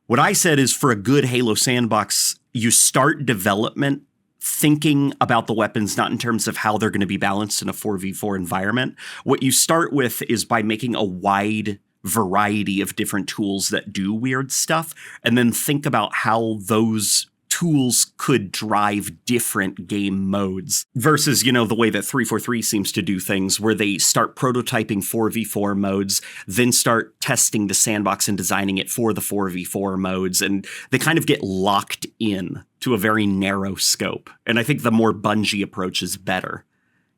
what I said is for a good Halo sandbox, you start development thinking about the weapons, not in terms of how they're going to be balanced in a 4v4 environment. What you start with is by making a wide variety of different tools that do weird stuff, and then think about how those tools could drive different game modes versus, you know, the way that 343 seems to do things where they start prototyping 4v4 modes, then start testing the sandbox and designing it for the 4v4 modes. And they kind of get locked in to a very narrow scope. And I think the more Bungie approach is better.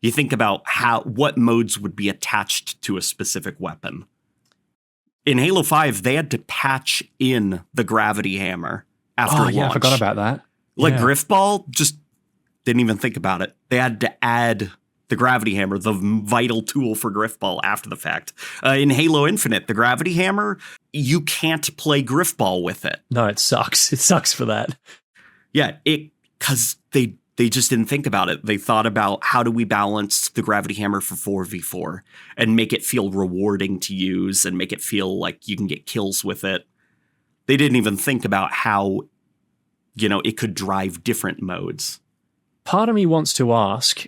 You think about what modes would be attached to a specific weapon. In Halo 5, they had to patch in the gravity hammer after launch. Yeah, I forgot about that. Like Griffball, just didn't even think about it. They had to add the gravity hammer, the vital tool for Griffball, after the fact. In Halo Infinite, the gravity hammer, you can't play Griffball with it. No, it sucks. It sucks for that. Yeah, because they just didn't think about it. They thought about how do we balance the gravity hammer for 4v4 and make it feel rewarding to use and make it feel like you can get kills with it. They didn't even think about how, you know, it could drive different modes. Part of me wants to ask,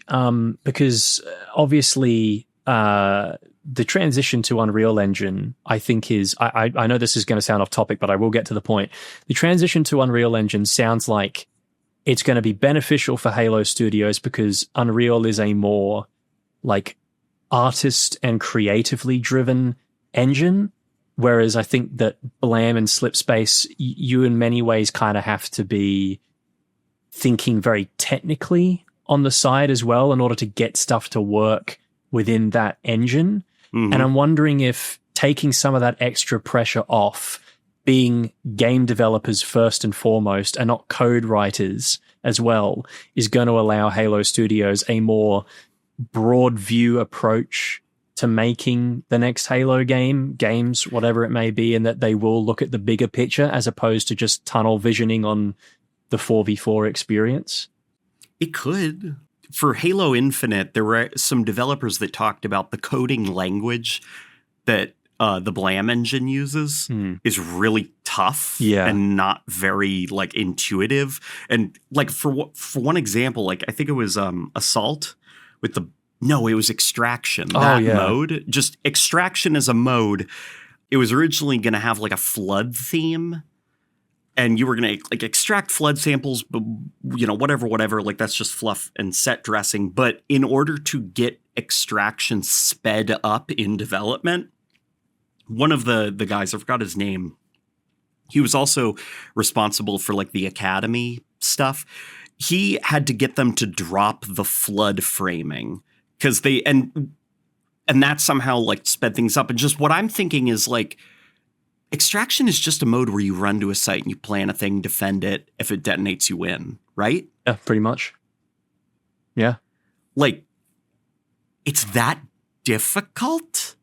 because obviously the transition to Unreal Engine, I think is, I know this is going to sound off topic, but I will get to the point. The transition to Unreal Engine sounds like it's going to be beneficial for Halo Studios because Unreal is a more like artist and creatively driven engine. Whereas I think that Blam and Slipspace, you in many ways kind of have to be thinking very technically on the side as well in order to get stuff to work within that engine. Mm-hmm. And I'm wondering if taking some of that extra pressure off, being game developers first and foremost and not code writers as well, is going to allow Halo Studios a more broad view approach to making the next Halo games, whatever it may be, and that they will look at the bigger picture as opposed to just tunnel visioning on the 4v4 experience. It could. For Halo Infinite, there were some developers that talked about the coding language that the Blam engine uses is really tough and not very like intuitive. And like for one example, like I think it was Assault with it was Extraction. Mode, just Extraction as a mode. It was originally going to have like a flood theme. And you were going to like extract flood samples, but whatever, like that's just fluff and set dressing. But in order to get Extraction sped up in development, one of the guys, I forgot his name, he was also responsible for like the Academy stuff. He had to get them to drop the flood framing because and that somehow like sped things up. And just what I'm thinking is like, Extraction is just a mode where you run to a site and you plan a thing, defend it. If it detonates, you win, right? Yeah, pretty much. Yeah. Like, it's that difficult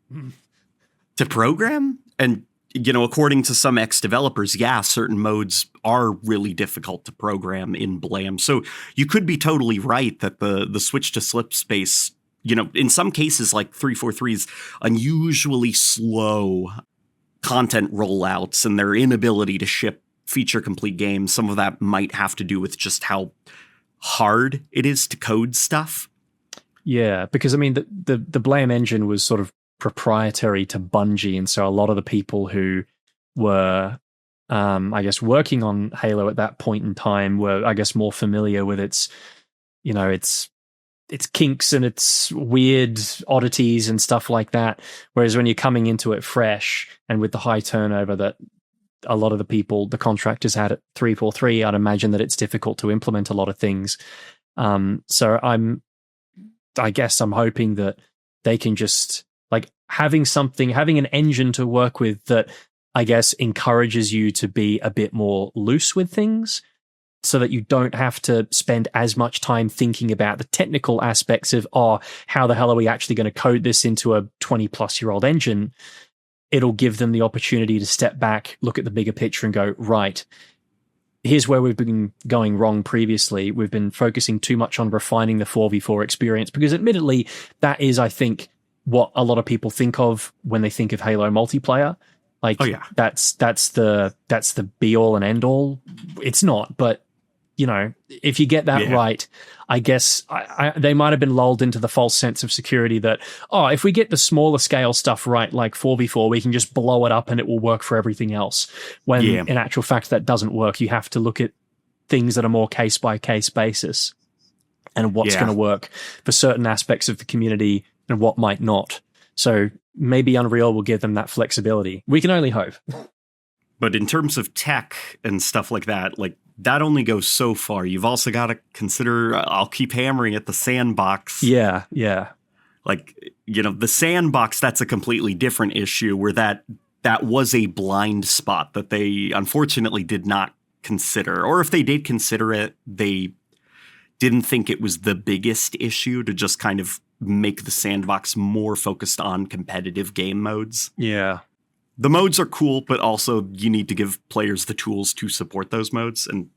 to program? And, according to some ex-developers, certain modes are really difficult to program in Blam. So you could be totally right that the switch to Slipspace, in some cases, like 343's unusually slow content rollouts and their inability to ship feature complete games. Some of that might have to do with just how hard it is to code stuff. Yeah, because I mean the Blam engine was sort of proprietary to Bungie, and so a lot of the people who were I guess working on Halo at that point in time were, I guess, more familiar with its kinks and its weird oddities and stuff like that. Whereas when you're coming into it fresh and with the high turnover that a lot of the contractors had at 343, I'd imagine that it's difficult to implement a lot of things. So I guess I'm hoping that they can just like having an engine to work with that, I guess, encourages you to be a bit more loose with things, so that you don't have to spend as much time thinking about the technical aspects of, how the hell are we actually going to code this into a 20-plus-year-old engine? It'll give them the opportunity to step back, look at the bigger picture and go, right, here's where we've been going wrong previously. We've been focusing too much on refining the 4v4 experience because admittedly, that is, I think, what a lot of people think of when they think of Halo multiplayer. Like, that's the be all and end all. It's not, but if you get that right, I guess they might have been lulled into the false sense of security that, if we get the smaller scale stuff right, like 4v4, we can just blow it up and it will work for everything else. When in actual fact, that doesn't work. You have to look at things that are more case by case basis and what's going to work for certain aspects of the community and what might not. So maybe Unreal will give them that flexibility. We can only hope. But in terms of tech and stuff like that, like, that only goes so far. You've also got to consider, I'll keep hammering at the sandbox. Yeah. Like, the sandbox, that's a completely different issue where that was a blind spot that they unfortunately did not consider. Or if they did consider it, they didn't think it was the biggest issue to just kind of make the sandbox more focused on competitive game modes. Yeah. The modes are cool, but also you need to give players the tools to support those modes. And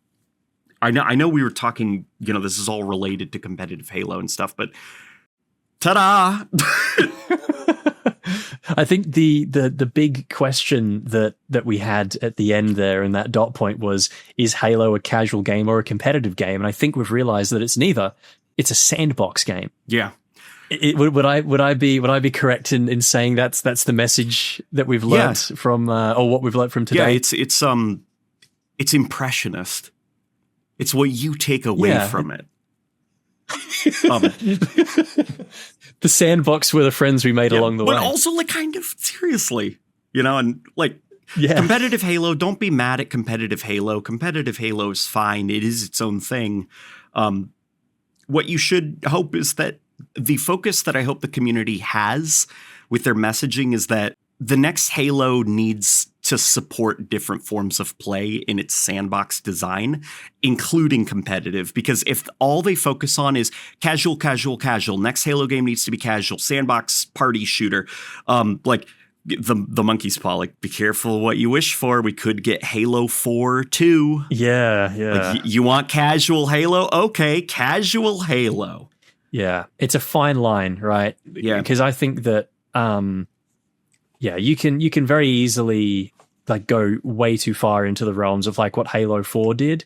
I know we were talking, this is all related to competitive Halo and stuff, but ta-da! I think the big question that we had at the end there in that dot point was, is Halo a casual game or a competitive game? And I think we've realized that it's neither. It's a sandbox game. Yeah. Would I be correct in saying that's the message that we've learned from or what we've learned from today? Yeah, it's impressionist. It's what you take away from it. The sandbox were the friends we made along the way. But also, like, kind of seriously, and like, competitive Halo, don't be mad at competitive Halo. Competitive Halo is fine. It is its own thing. What you should hope is that the focus that I hope the community has with their messaging is that the next Halo needs to support different forms of play in its sandbox design, including competitive, because if all they focus on is casual, next Halo game needs to be casual, sandbox party shooter, like the monkey's paw, like, be careful what you wish for. We could get Halo 4 too. Yeah. Like, you want casual Halo? Okay, casual Halo. Yeah, it's a fine line, right? Yeah. Because I think that, you can very easily like go way too far into the realms of like what Halo 4 did.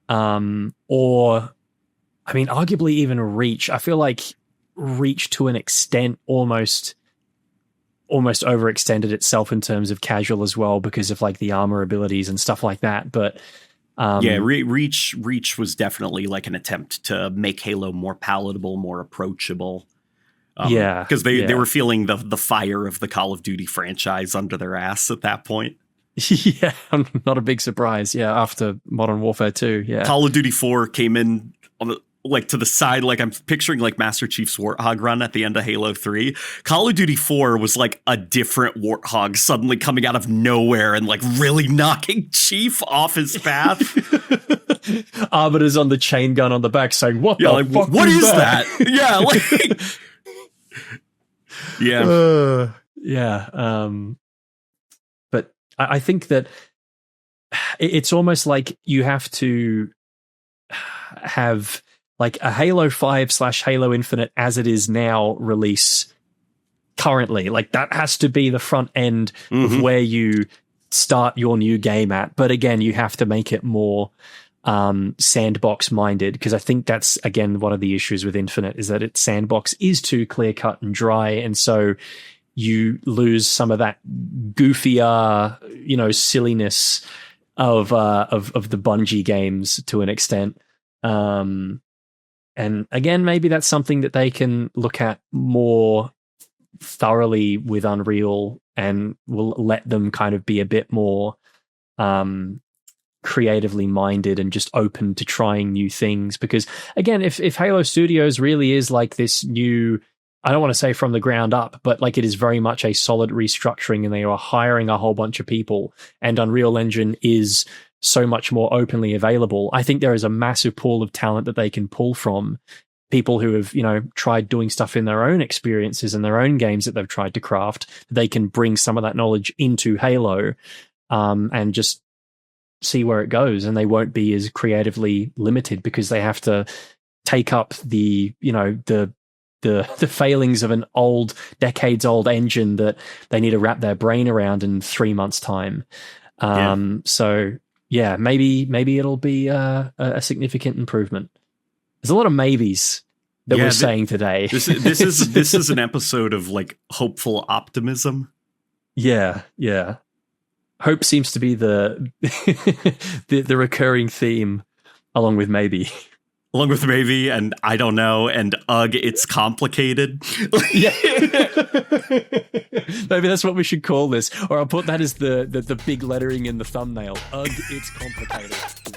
Or, I mean, arguably even Reach. I feel like Reach to an extent almost overextended itself in terms of casual as well because of like the armor abilities and stuff like that. But Reach was definitely like an attempt to make Halo more palatable, more approachable. Because they were feeling the fire of the Call of Duty franchise under their ass at that point. Yeah, not a big surprise. Yeah, after Modern Warfare 2. Yeah, Call of Duty 4 came in on the, like, to the side, like I'm picturing like Master Chief's Warthog run at the end of Halo 3. Call of Duty 4 was like a different Warthog suddenly coming out of nowhere and like really knocking Chief off his path. Arbiter's on the chain gun on the back saying, "What the fuck? What is that?" Yeah, like. But I think that it's almost like you have to have like a Halo 5/Halo Infinite as it is now release currently. Like that has to be the front end of where you start your new game at. But again, you have to make it more sandbox minded, because I think that's again one of the issues with Infinite is that its sandbox is too clear cut and dry, and so you lose some of that goofier, silliness of the Bungie games to an extent. And again, maybe that's something that they can look at more thoroughly with Unreal, and will let them kind of be a bit more creatively minded and just open to trying new things. Because again, if Halo Studios really is like this new, I don't want to say from the ground up, but like it is very much a solid restructuring, and they are hiring a whole bunch of people, and Unreal Engine is so much more openly available, I think there is a massive pool of talent that they can pull from, people who have, tried doing stuff in their own experiences and their own games that they've tried to craft. They can bring some of that knowledge into Halo, and just see where it goes, and they won't be as creatively limited because they have to take up the failings of an decades old engine that they need to wrap their brain around in 3 months' time. So yeah, maybe it'll be a significant improvement. There's a lot of maybes that we're saying today. This is an episode of like hopeful optimism. Yeah. Hope seems to be the the recurring theme, along with maybe. Along with maybe, and I don't know, and it's complicated. Yeah. Maybe that's what we should call this. Or I'll put that as the big lettering in the thumbnail. It's complicated.